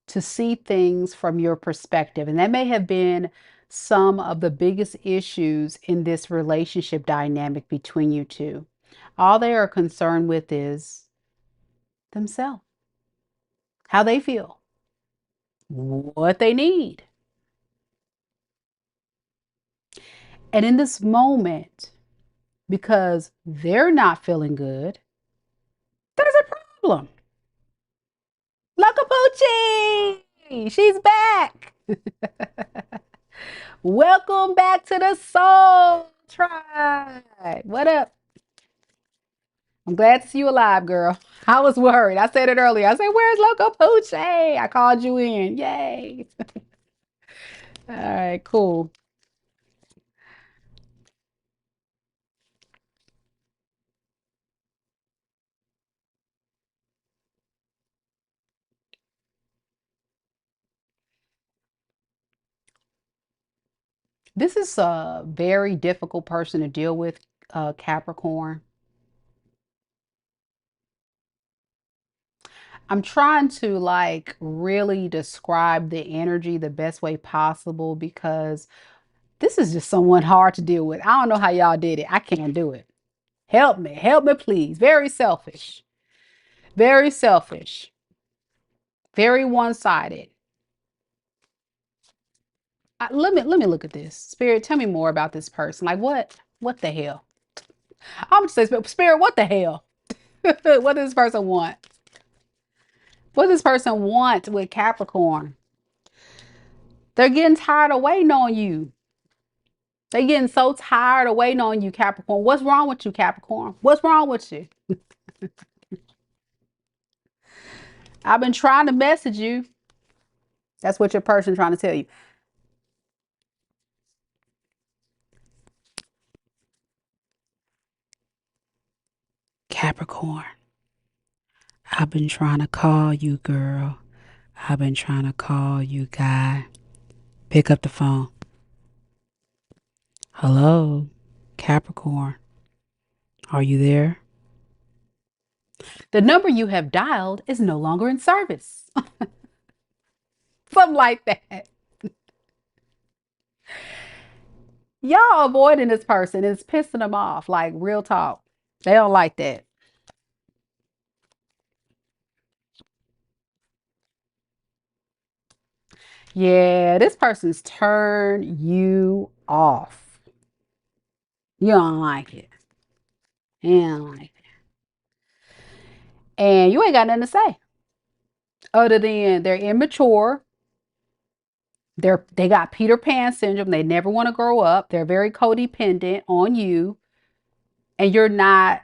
to see things from your perspective. And that may have been some of the biggest issues in this relationship dynamic between you two. All they are concerned with is themselves, how they feel, what they need. And in this moment, because they're not feeling good, there's a problem. Locapucci! She's back. Welcome back to the Soul Tribe. What up? I'm glad to see you alive, girl. I was worried. I said it earlier. I said, where's Locapucci? I called you in. Yay. All right, cool. This is a very difficult person to deal with, Capricorn. I'm trying to like really describe the energy the best way possible because this is just someone hard to deal with. I don't know how y'all did it. I can't do it. Help me, please. Very selfish, very selfish, very one sided. Let me look at this. Spirit, tell me more about this person. Like what? What the hell? I'm just saying, Spirit, what the hell? What does this person want? What does this person want with Capricorn? They're getting tired of waiting on you. They're getting so tired of waiting on you, Capricorn. What's wrong with you, Capricorn? What's wrong with you? I've been trying to message you. That's what your person's trying to tell you. Capricorn, I've been trying to call you, girl. I've been trying to call you, guy. Pick up the phone. Hello, Capricorn. Are you there? The number you have dialed is no longer in service. Something like that. Y'all avoiding this person. It's pissing them off. Like real talk. They don't like that. Yeah, this person's turned you off. You don't like it. You don't like it. And you ain't got nothing to say. Other than they're immature. They got Peter Pan syndrome. They never want to grow up. They're very codependent on you. And you're not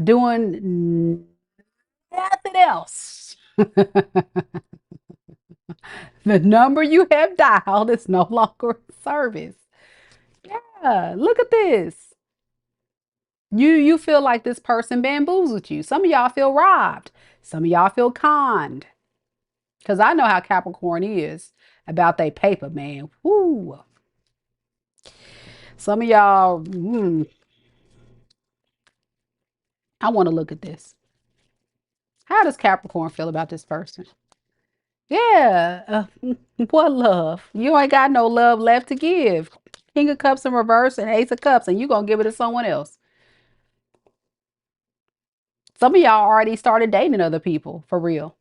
doing nothing else. The number you have dialed is no longer in service. Yeah, look at this. You feel like this person bamboozled you. Some of y'all feel robbed. Some of y'all feel conned. Because I know how Capricorn is about they paper, man. Woo. Some of y'all, I want to look at this. How does Capricorn feel about this person? Yeah, what love? You ain't got no love left to give. King of Cups in reverse and Ace of Cups, and you gonna give it to someone else. Some of y'all already started dating other people for real.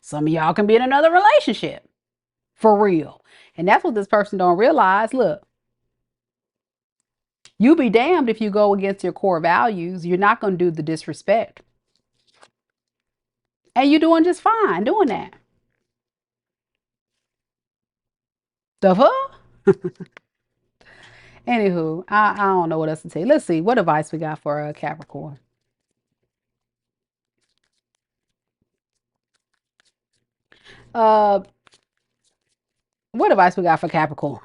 Some of y'all can be in another relationship for real. And that's what this person don't realize. Look, you be damned if you go against your core values. You're not gonna do the disrespect. And you're doing just fine doing that. The fuck? Anywho, I don't know what else to tell you. Let's see what advice we got for Capricorn. Uh, what advice we got for Capricorn?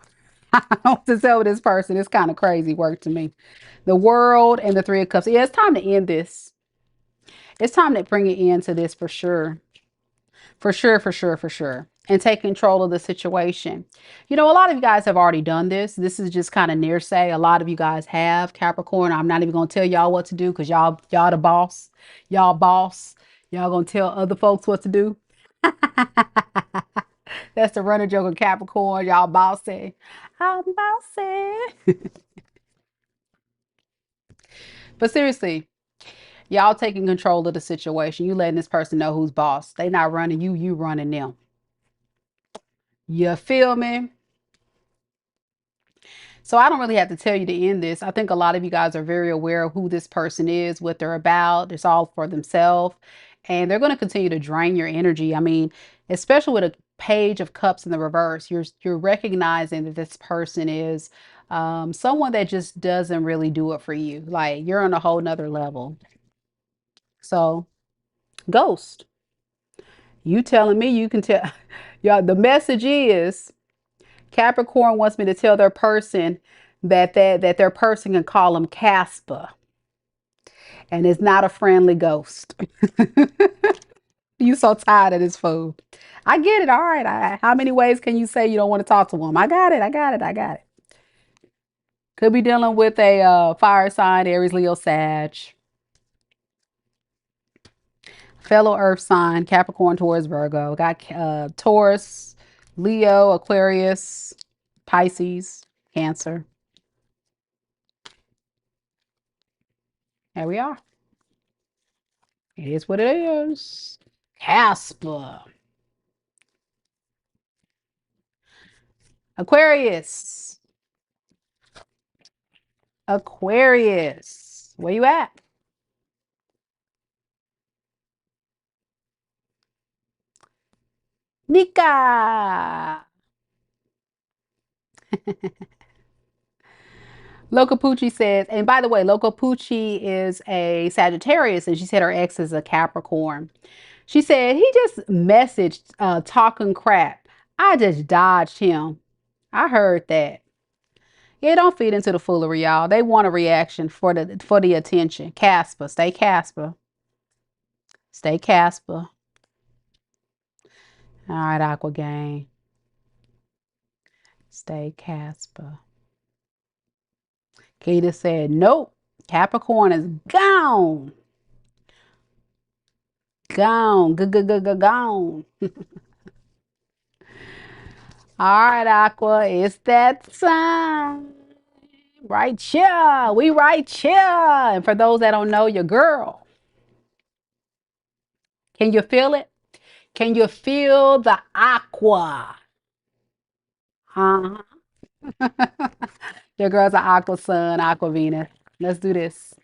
I don't know what to tell this person. It's kind of crazy work to me. The world and the Three of Cups. Yeah, it's time to end this. It's time to bring an end to this for sure. For sure, for sure, for sure. And take control of the situation. You know, a lot of you guys have already done this. This is just kind of near say. A lot of you guys have Capricorn. I'm not even gonna tell y'all what to do because y'all the boss. Y'all boss. Y'all gonna tell other folks what to do. That's the running joke of Capricorn. Y'all bossy. I'm bossy. But seriously, y'all taking control of the situation. You letting this person know who's boss. They not running you, you running them. You feel me? So I don't really have to tell you to end this. I think a lot of you guys are very aware of who this person is, what they're about. It's all for themselves. And they're going to continue to drain your energy. I mean, especially with a page of cups in the reverse, you're recognizing that this person is someone that just doesn't really do it for you. Like you're on a whole nother level. So ghost, you telling me you can tell. Y'all, the message is Capricorn wants me to tell their person that their person can call them Casper, and it's not a friendly ghost. You so tired of this fool. I get it. All right. How many ways can you say you don't want to talk to him? I got it. I got it. I got it. Could be dealing with a fire sign, Aries, Leo, Sag, fellow Earth sign, Capricorn, Taurus, Virgo. Got Taurus, Leo, Aquarius, Pisces, Cancer. There we are. It is what it is. Casper. Aquarius. Aquarius. Where you at? Nika. Locapucci says, and by the way, Locapucci is a Sagittarius, and she said her ex is a Capricorn. She said he just messaged talking crap. I just dodged him. I heard that. Yeah, don't feed into the foolery, y'all. They want a reaction for the attention. Casper, stay Casper. Stay Casper. All right, Aqua Gang. Stay Casper. Keita said, nope. Capricorn is gone. Gone. Gone. All right, Aqua. It's that time. Right here. We right here. And for those that don't know, your girl. Can you feel it? Can you feel the aqua? Uh-huh. Your girl's an aqua sun, aqua Venus. Let's do this.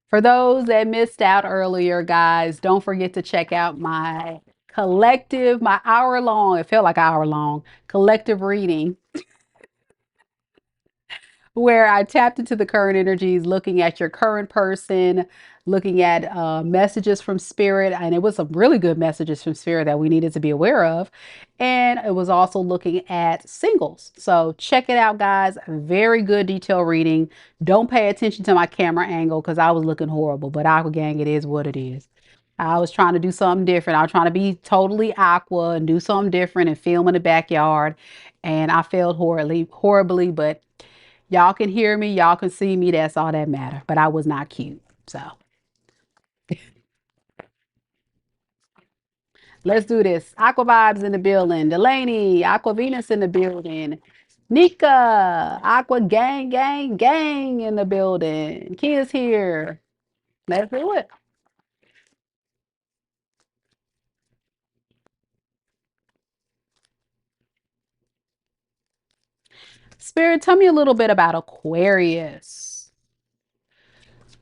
For those that missed out earlier, guys, don't forget to check out my collective, my hour long, it felt like an hour long, collective reading where I tapped into the current energies, looking at your current person, looking at messages from spirit. And it was some really good messages from spirit that we needed to be aware of. And it was also looking at singles. So check it out, guys. Very good detail reading. Don't pay attention to my camera angle because I was looking horrible. But Aqua Gang, it is what it is. I was trying to do something different. I was trying to be totally aqua and do something different and film in the backyard. And I failed horribly, but y'all can hear me, y'all can see me. That's all that matter. But I was not cute. So let's do this. Aqua Vibes in the building. Delaney, Aqua Venus in the building. Nika, Aqua Gang in the building. Kia's here. Let's do it. Spirit, tell me a little bit about Aquarius.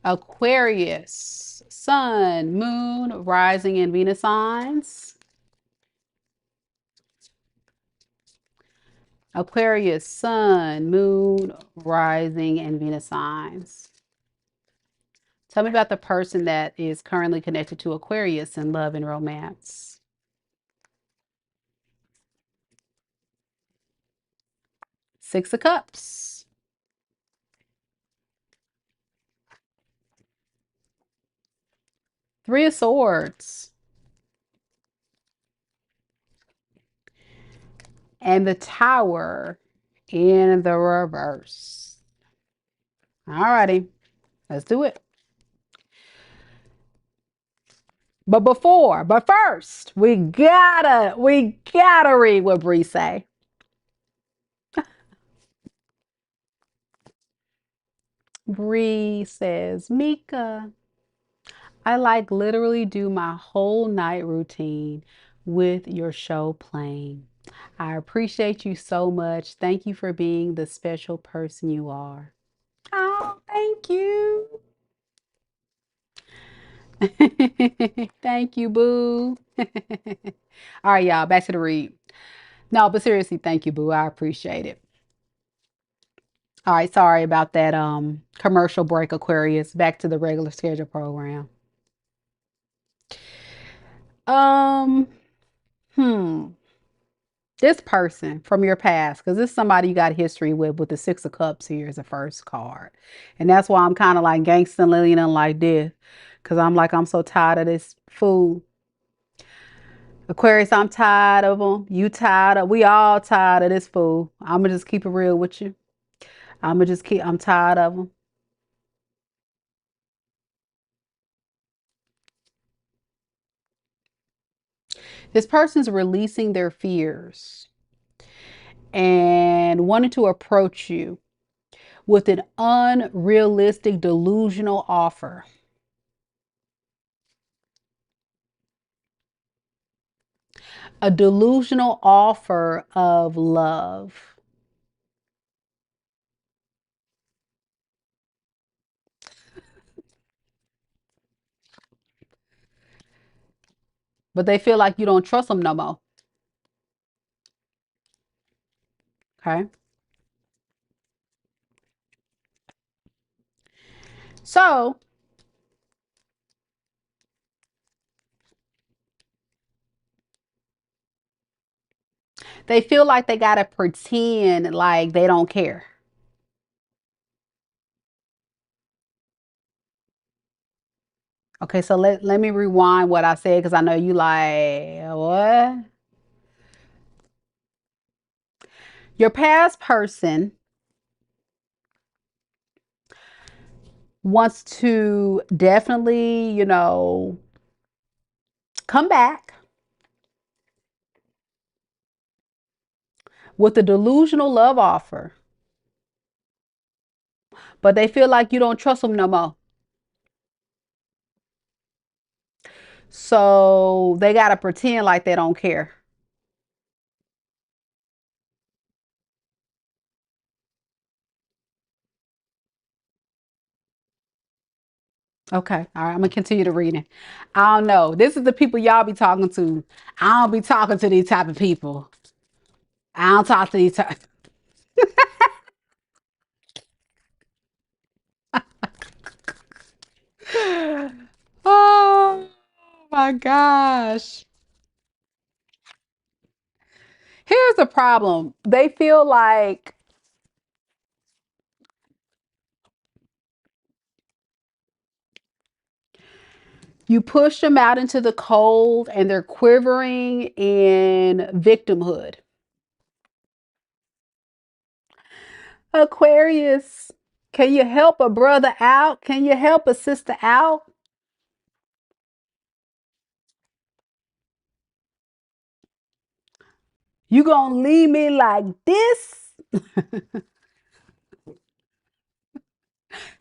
Aquarius, Sun, Moon, Rising, and Venus signs. Aquarius, Sun, Moon, Rising, and Venus signs. Tell me about the person that is currently connected to Aquarius in love and romance. Six of Cups. Three of Swords. And the Tower in the reverse. All righty, let's do it. But first, we gotta read what Bree say. Bree says, Mika, I like literally do my whole night routine with your show playing. I appreciate you so much. Thank you for being the special person you are. Oh, thank you. Thank you, boo. All right, y'all, back to the read. No, but seriously, thank you, boo. I appreciate it. All right, sorry about that commercial break, Aquarius. Back to the regular schedule program. Um, hmm. This person from your past, because this is somebody you got history with the Six of Cups here is the first card. And that's why I'm kind of like gangsta leaning like this. Because I'm like, I'm so tired of this fool. Aquarius, I'm tired of him. You tired of, we all tired of this fool. I'm going to just keep it real with you. I'm tired of him. This person's releasing their fears and wanting to approach you with an unrealistic, delusional offer. A delusional offer of love. But they feel like you don't trust them no more. Okay. So they feel like they got to pretend like they don't care. Okay, so let me rewind what I said because I know you like, what? Your past person wants to definitely, come back with a delusional love offer, but they feel like you don't trust them no more. So they got to pretend like they don't care. Okay. All right. I'm going to continue to reading. I don't know. This is the people y'all be talking to. I don't be talking to these type of people. I don't talk to these type. Oh my gosh. Here's the problem. They feel like you push them out into the cold and they're quivering in victimhood. Aquarius, can you help a brother out? Can you help a sister out? You gonna leave me like this?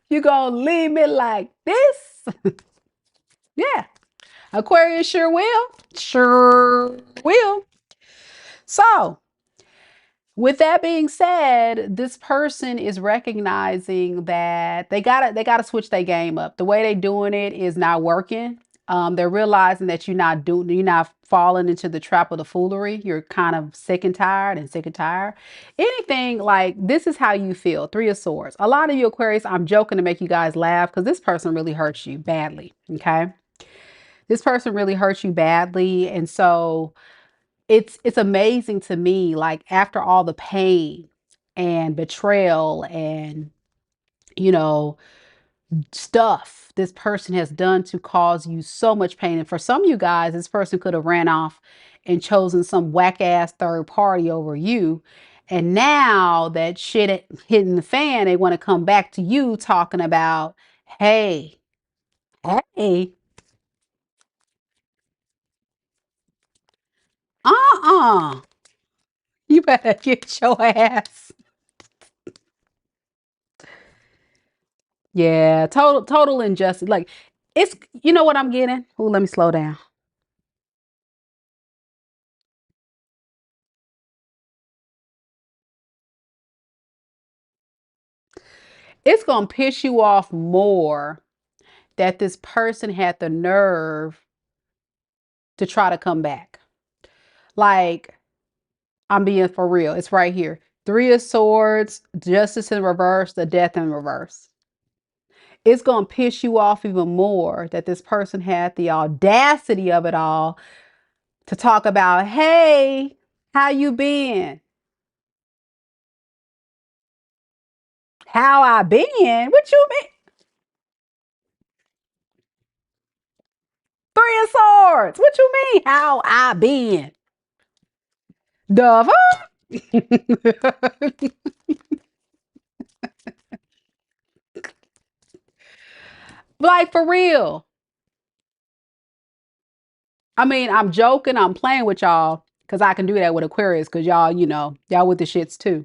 You gonna leave me like this? Yeah, Aquarius sure will. Sure will. So, with that being said, this person is recognizing that they gotta switch their game up. The way they doing it is not working. They're realizing that you're not falling into the trap of the foolery. You're kind of sick and tired and sick and tired. Anything like this is how you feel. Three of Swords. A lot of you Aquarius, I'm joking to make you guys laugh because this person really hurts you badly. Okay, this person really hurts you badly, and so it's amazing to me, like after all the pain and betrayal and you know stuff this person has done to cause you so much pain. And for some of you guys, this person could have ran off and chosen some whack ass third party over you. And now that shit hitting the fan, they want to come back to you talking about, hey, hey, uh-uh, you better get your ass. Yeah, total injustice. Like it's you know what I'm getting? Oh, let me slow down. It's gonna piss you off more that this person had the nerve to try to come back. Like, I'm being for real. It's right here. Three of Swords, Justice in reverse, the Death in reverse. It's gonna piss you off even more that this person had the audacity of it all to talk about, hey, how you been? How I been? What you mean? Three of Swords. What you mean? How I been? The fuck? Like for real. I mean, I'm joking. I'm playing with y'all because I can do that with Aquarius because y'all, y'all with the shits too.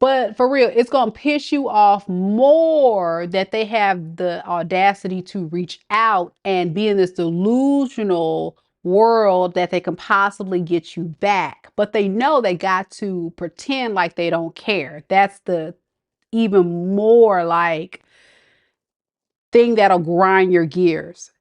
But for real, it's gonna piss you off more that they have the audacity to reach out and be in this delusional world that they can possibly get you back, but they know they got to pretend like they don't care. That's the even more like thing that'll grind your gears.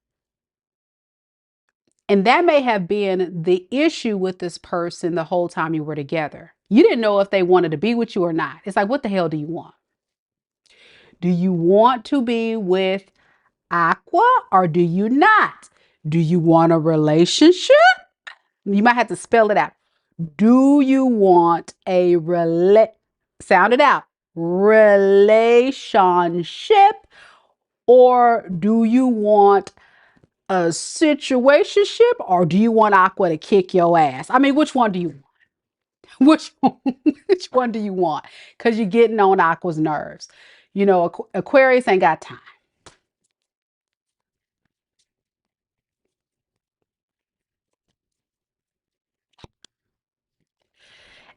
And that may have been the issue with this person the whole time you were together. You didn't know if they wanted to be with you or not. It's like, what the hell do you want? Do you want to be with Aqua or do you not? Do you want a relationship? You might have to spell it out. Do you want a sound it out, relationship, or do you want a situationship, or do you want Aqua to kick your ass? I mean, which one do you want? Which one do you want? Because you're getting on Aqua's nerves. You know, Aquarius ain't got time.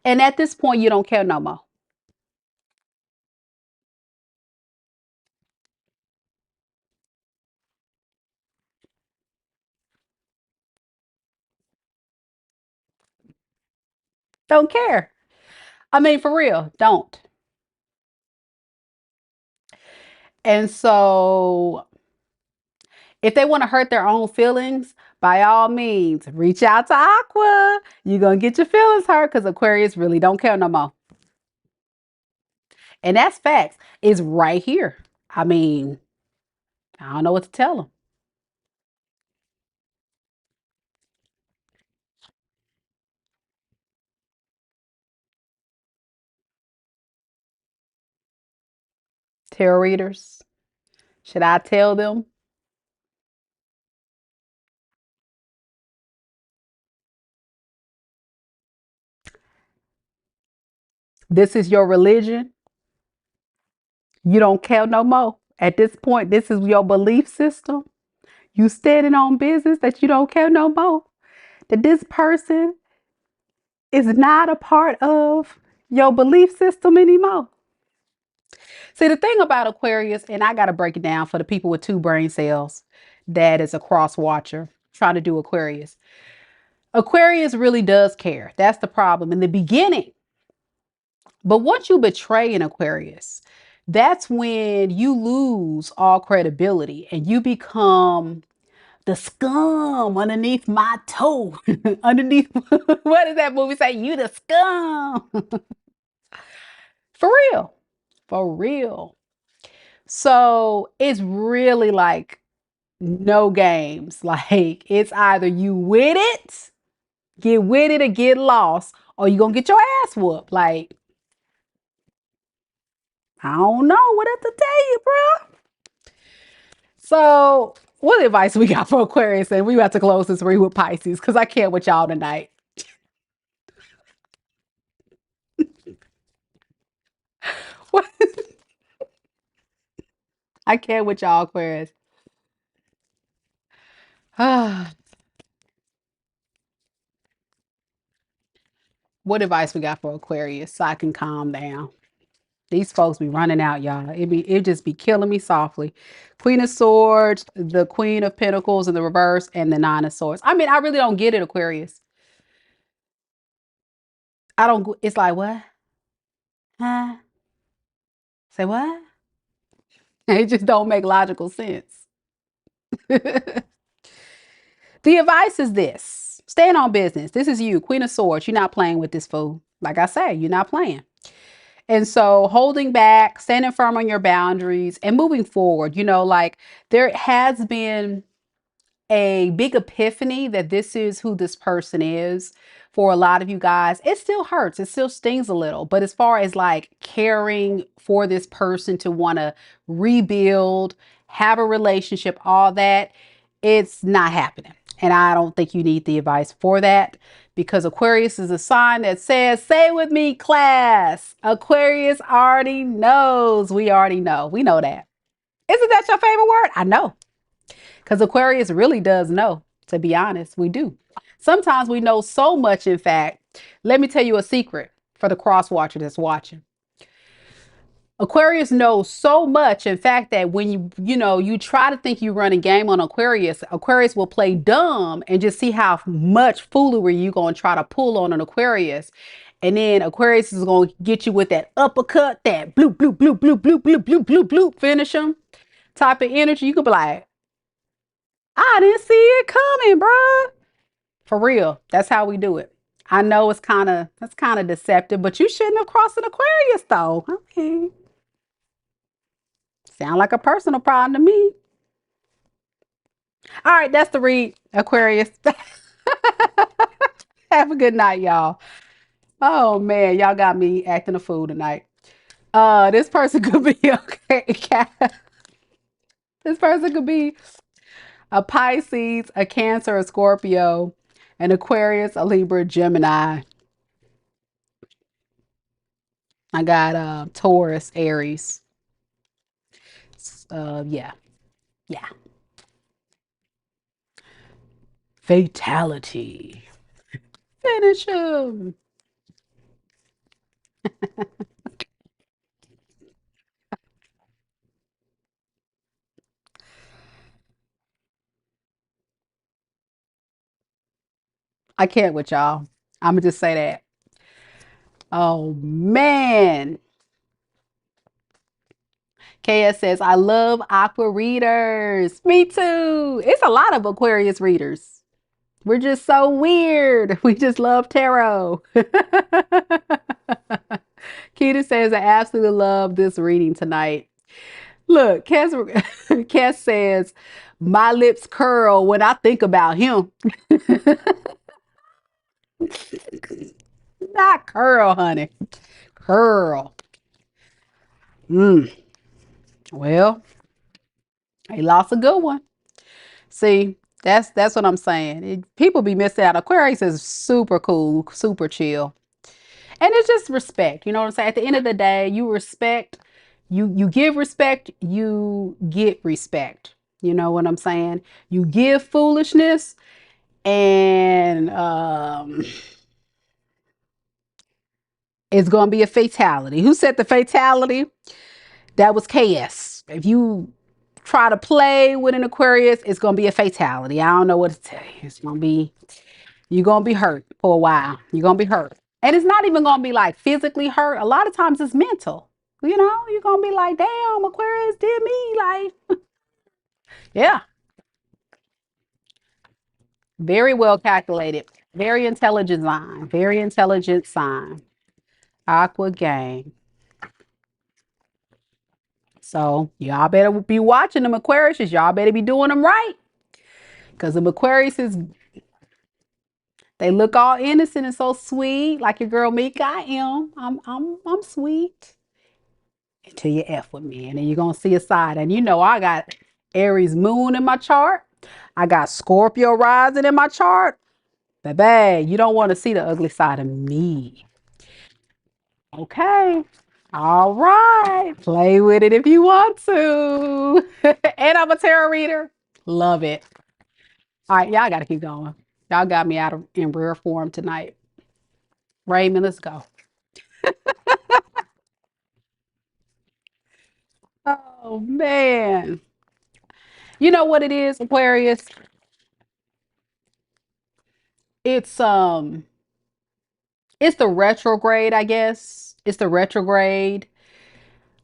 And at this point, you don't care no more. Don't care. I mean, for real, don't. And so if they want to hurt their own feelings, by all means, reach out to Aqua. You're going to get your feelings hurt because Aquarius really don't care no more. And that's facts. It's right here. I mean, I don't know what to tell them. Tarot readers, should I tell them? This is your religion. You don't care no more. At this point, this is your belief system. You standing on business that you don't care no more. That this person is not a part of your belief system anymore. See, the thing about Aquarius, and I got to break it down for the people with two brain cells that is a cross watcher trying to do Aquarius. Aquarius really does care. That's the problem in the beginning. But once you betray an Aquarius, that's when you lose all credibility and you become the scum underneath my toe. Underneath, what does that movie say? You the scum. For real. For real. So it's really like no games. Like it's either you with it, get with it or get lost, or you gonna get your ass whooped. Like, I don't know what else to tell you, bro. So what advice we got for Aquarius? And we about to close this read with Pisces because I can't with y'all tonight. I can't with y'all, Aquarius. What advice we got for Aquarius so I can calm down? These folks be running out, y'all. It just be killing me softly. Queen of Swords, the Queen of Pentacles in the reverse, and the Nine of Swords. I mean, I really don't get it, Aquarius. I don't. It's like what? Huh? Say what? It just don't make logical sense. The advice is this: stand on business. This is you, Queen of Swords. You're not playing with this fool. Like I say, you're not playing. And so holding back, standing firm on your boundaries and moving forward, like there has been a big epiphany that this is who this person is for a lot of you guys. It still hurts. It still stings a little. But as far as like caring for this person to want to rebuild, have a relationship, all that, it's not happening. And I don't think you need the advice for that because Aquarius is a sign that says, say with me, class. Aquarius already knows. We already know. We know that. Isn't that your favorite word? I know. Because Aquarius really does know, to be honest. We do. Sometimes we know so much, in fact. Let me tell you a secret for the cross watcher that's watching. Aquarius knows so much. In fact, that when you try to think you run a game on Aquarius, Aquarius will play dumb and just see how much foolery you gonna try to pull on an Aquarius. And then Aquarius is gonna get you with that uppercut, that bloop, bloop, bloop, bloop, bloop, bloop, bloop, bloop, bloop, finish them type of energy. You could be like, I didn't see it coming, bruh. For real. That's how we do it. I know that's kind of deceptive, but you shouldn't have crossed an Aquarius though. Okay. Sound like a personal problem to me. All right, that's the read, Aquarius. Have a good night, y'all. Oh man, y'all got me acting a fool tonight. This person could be okay. This person could be a Pisces, a Cancer, a Scorpio, an Aquarius, a Libra, Gemini. I got Taurus, Aries. Yeah, yeah. Fatality. Finish him. I can't with y'all. I'm gonna just say that. Oh man. KS says, I love aqua readers. Me too. It's a lot of Aquarius readers. We're just so weird. We just love tarot. Keita says, I absolutely love this reading tonight. Look, Cass says, my lips curl when I think about him. Not curl, honey. Curl. Mm. Well, he lost a good one. See, that's what I'm saying. People be missing out. Aquarius is super cool, super chill. And it's just respect. You know what I'm saying? At the end of the day, you respect, you give respect, you get respect. You know what I'm saying? You give foolishness and it's gonna be a fatality. Who said the fatality? That was KS. If you try to play with an Aquarius, it's gonna be a fatality. I don't know what to tell you. It's gonna be you're gonna be hurt for a while. You're gonna be hurt. And it's not even gonna be like physically hurt. A lot of times it's mental. You know, you're gonna be like, damn, Aquarius did me. Like, yeah, very well calculated. Very intelligent sign. Very intelligent sign. Aqua gang. So y'all better be watching them Aquariuses. Y'all better be doing them right. Because the Aquariuses, they look all innocent and so sweet, like your girl Mika. I am. I'm sweet. Until you F with me. And then you're gonna see a side. And you know I got Aries moon in my chart. I got Scorpio rising in my chart. Baby, you don't want to see the ugly side of me. Okay. All right. Play with it if you want to. And I'm a tarot reader. Love it. All right, y'all gotta keep going. Y'all got me out of in rare form tonight. Raymond, let's go. Oh man. You know what it is, Aquarius? It's it's the retrograde, I guess. It's the retrograde.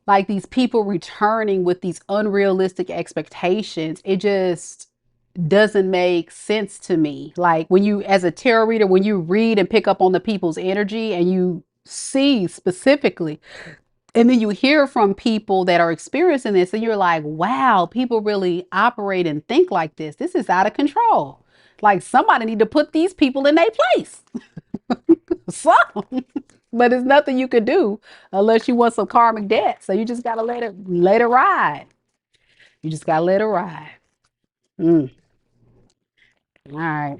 Like these people returning with these unrealistic expectations. It just doesn't make sense to me. Like when you, as a tarot reader, when you read and pick up on the people's energy and you see specifically, and then you hear from people that are experiencing this, and you're like, wow, people really operate and think like this. This is out of control. Like somebody need to put these people in their place. So, but there's nothing you could do unless you want some karmic debt. So you just gotta let it ride. You just gotta let it ride. Mm. All right.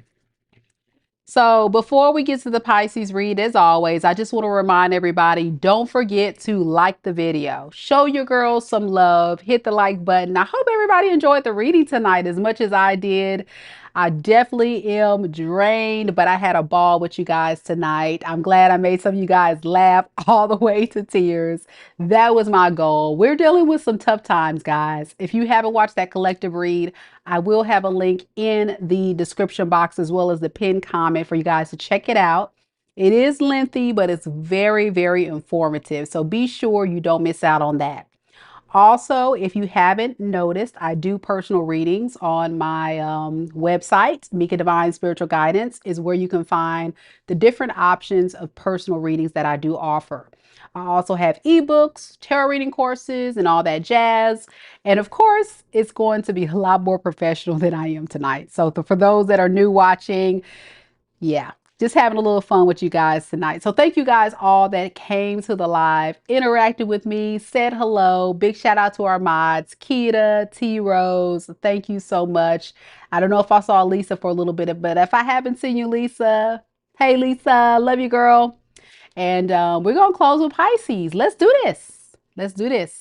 So before we get to the Pisces read, as always, I just want to remind everybody, don't forget to like the video. Show your girls some love. Hit the like button. I hope everybody enjoyed the reading tonight as much as I did. I definitely am drained, but I had a ball with you guys tonight. I'm glad I made some of you guys laugh all the way to tears. That was my goal. We're dealing with some tough times, guys. If you haven't watched that collective read, I will have a link in the description box as well as the pinned comment for you guys to check it out. It is lengthy, but it's very, very informative. So be sure you don't miss out on that. Also, if you haven't noticed, I do personal readings on my website. Mika Divine Spiritual Guidance is where you can find the different options of personal readings that I do offer. I also have ebooks, tarot reading courses, and all that jazz. And of course, it's going to be a lot more professional than I am tonight. So for those that are new watching, yeah, just having a little fun with you guys tonight. So thank you guys all that came to the live, interacted with me, said hello. Big shout out to our mods, Keita, T Rose. Thank you so much. I don't know if I saw Lisa for a little bit, but if I haven't seen you, Lisa, hey Lisa, love you, girl. And we're gonna close with Pisces. Let's do this. Let's do this.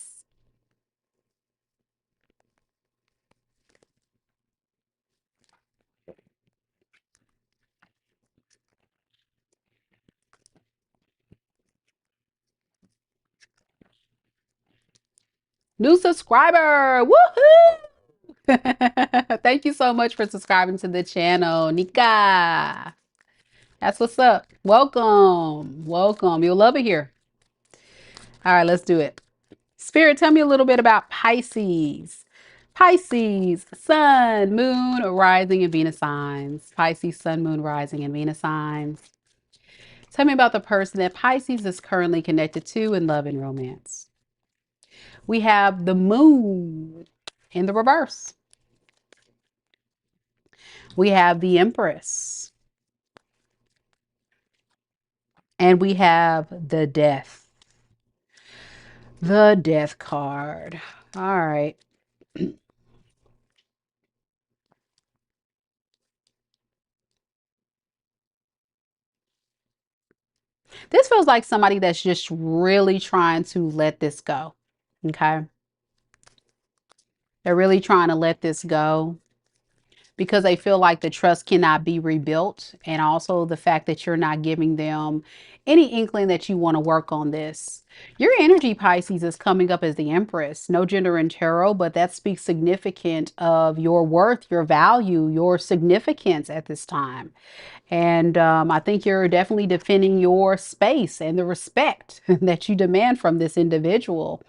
New subscriber. Woohoo! Thank you so much for subscribing to the channel, Nika. That's what's up. Welcome. Welcome. You'll love it here. All right, let's do it. Spirit, tell me a little bit about Pisces. Pisces, Sun, Moon, Rising, and Venus signs. Pisces, Sun, Moon, Rising, and Venus signs. Tell me about the person that Pisces is currently connected to in love and romance. We have the Moon in the reverse. We have the Empress. And we have the Death. The Death card. All right. This feels like somebody that's just really trying to let this go. Okay. They're really trying to let this go because they feel like the trust cannot be rebuilt. And also the fact that you're not giving them any inkling that you want to work on this. Your energy, Pisces, is coming up as the Empress. No gender in tarot, but that speaks significant of your worth, your value, your significance at this time. And I think you're definitely defending your space and the respect that you demand from this individual.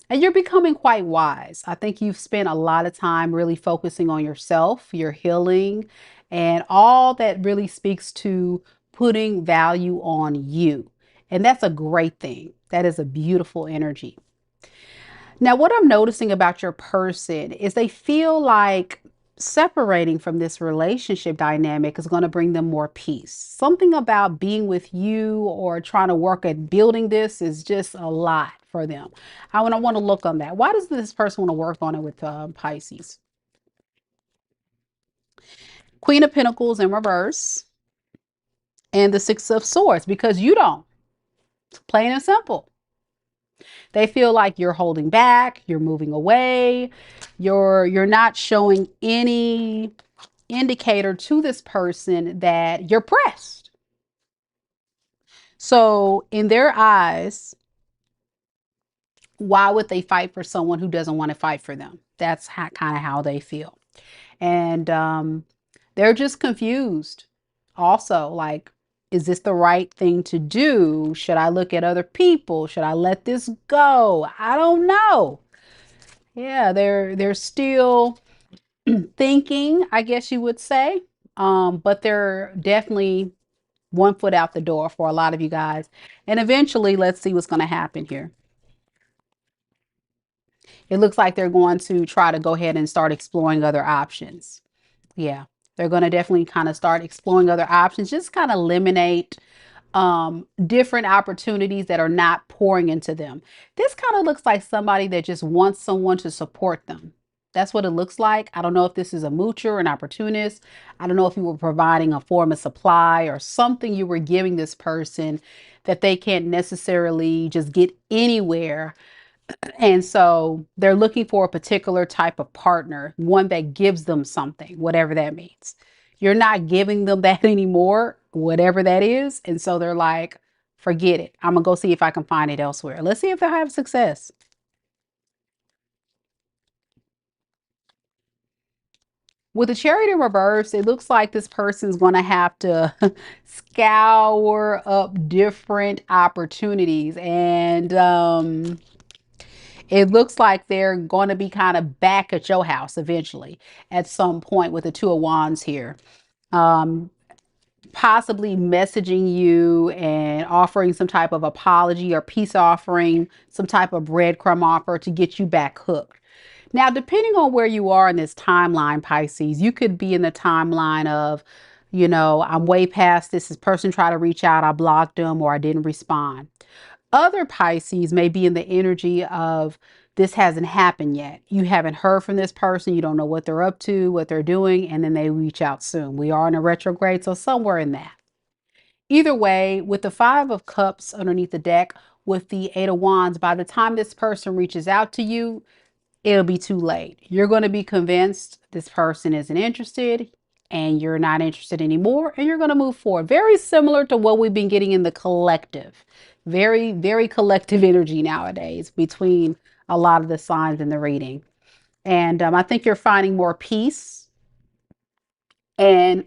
And you're becoming quite wise. I think you've spent a lot of time really focusing on yourself, your healing, and all that really speaks to putting value on you. And that's a great thing. That is a beautiful energy. Now, what I'm noticing about your person is they feel like separating from this relationship dynamic is going to bring them more peace. Something about being with you or trying to work at building this is just a lot for them. I want to look on that. Why does this person want to work on it with Pisces? Queen of Pentacles in reverse and the Six of Swords, because you don't. Plain and simple. They feel like you're holding back, you're moving away, you're not showing any indicator to this person that you're pressed. So in their eyes, why would they fight for someone who doesn't want to fight for them? That's kind of how they feel. And they're just confused. Also, like, is this the right thing to do? Should I look at other people? Should I let this go? I don't know. Yeah, they're still thinking, I guess you would say. But they're definitely one foot out the door for a lot of you guys. And eventually, let's see what's going to happen here. It looks like they're going to try to go ahead and start exploring other options. Yeah, they're going to definitely kind of start exploring other options, just kind of eliminate different opportunities that are not pouring into them. This kind of looks like somebody that just wants someone to support them. That's what it looks like. I don't know if this is a moocher, an opportunist. I don't know if you were providing a form of supply or something you were giving this person that they can't necessarily just get anywhere. And so they're looking for a particular type of partner, one that gives them something, whatever that means. you're not giving them that anymore, whatever that is. And so they're like, forget it. I'm going to go see if I can find it elsewhere. Let's see if they have success. With the Chariot in reverse, it looks like this person's going to have to scour up different opportunities. And it looks like they're going to be kind of back at your house eventually at some point with the Two of Wands here. Um, Possibly messaging you and offering some type of apology or peace offering, some type of breadcrumb offer to get you back hooked. Now, depending on where you are in this timeline, Pisces, you could be in the timeline of, I'm way past this person tried to reach out, I blocked them, or I didn't respond. Other Pisces may be in the energy of this hasn't happened yet. You haven't heard from this person. You don't know what they're up to, what they're doing, and then they reach out soon. We are in a retrograde, so somewhere in that. Either way, with the Five of Cups underneath the deck, with the Eight of Wands, by the time this person reaches out to you, it'll be too late. You're going to be convinced this person isn't interested and you're not interested anymore, and you're going to move forward. Very similar to what we've been getting in the collective. Very, very collective energy nowadays between a lot of the signs in the reading. And I think you're finding more peace and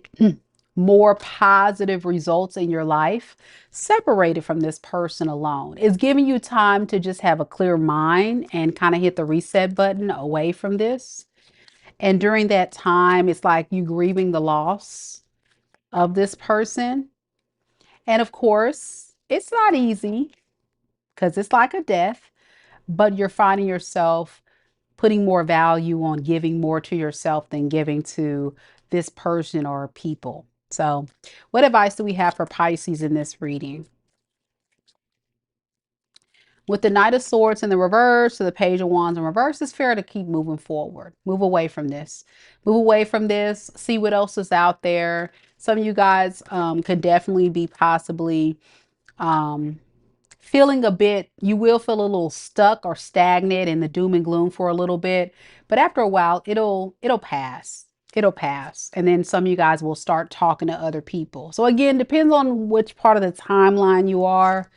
more positive results in your life separated from this person alone. It's giving you time to just have a clear mind and kind of hit the reset button away from this. And during that time, it's like you grieving the loss of this person. And of course, it's not easy because it's like a death, but you're finding yourself putting more value on giving more to yourself than giving to this person or people. So what advice do we have for Pisces in this reading? With the Knight of Swords in the reverse to the Page of Wands in reverse, it's fair to keep moving forward. Move away from this. Move away from this. See what else is out there. Some of you guys could definitely be possibly feeling a bit, you will feel a little stuck or stagnant in the doom and gloom for a little bit. But after a while, it'll pass. It'll pass. And then some of you guys will start talking to other people. So again, depends on which part of the timeline you are.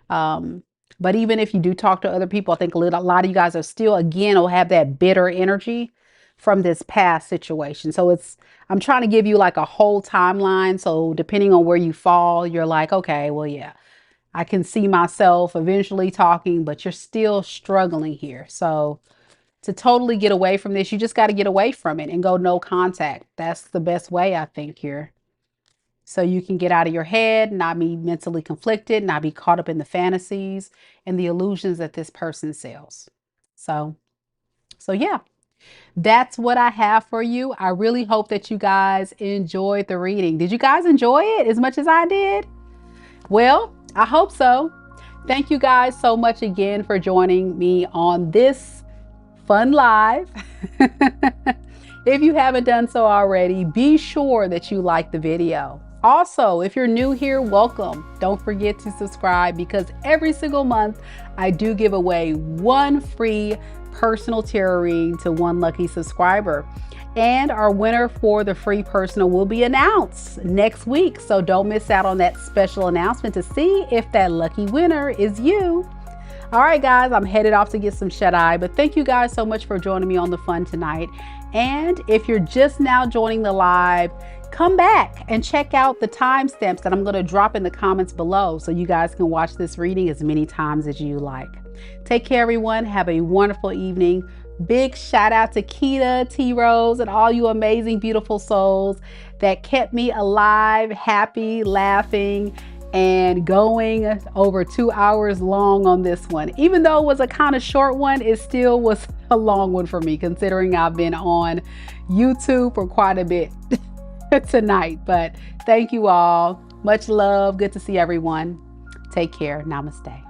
But even if you do talk to other people, I think a lot of you guys are still, again, will have that bitter energy from this past situation. So I'm trying to give you like a whole timeline. So depending on where you fall, you're like, okay, well, yeah, I can see myself eventually talking, but you're still struggling here. So to totally get away from this, you just got to get away from it and go no contact. That's the best way, I think, here. So you can get out of your head, not be mentally conflicted, not be caught up in the fantasies and the illusions that this person sells. So yeah, that's what I have for you. I really hope that you guys enjoyed the reading. Did you guys enjoy it as much as I did? Well, I hope so. Thank you guys so much again for joining me on this fun live. If you haven't done so already, be sure that you like the video. Also, if you're new here, welcome. Don't forget to subscribe because every single month I do give away one free personal tarot reading to one lucky subscriber. And our winner for the free personal will be announced next week. So don't miss out on that special announcement to see if that lucky winner is you. All right, guys, I'm headed off to get some shut-eye, but thank you guys so much for joining me on the fun tonight. And if you're just now joining the live, come back and check out the timestamps that I'm going to drop in the comments below so you guys can watch this reading as many times as you like. Take care, everyone. Have a wonderful evening. Big shout out to Keita, T-Rose, and all you amazing, beautiful souls that kept me alive, happy, laughing, and going over 2 hours long on this one. Even though it was a kind of short one, it still was a long one for me, considering I've been on YouTube for quite a bit tonight. But thank you all. Much love. Good to see everyone. Take care. Namaste.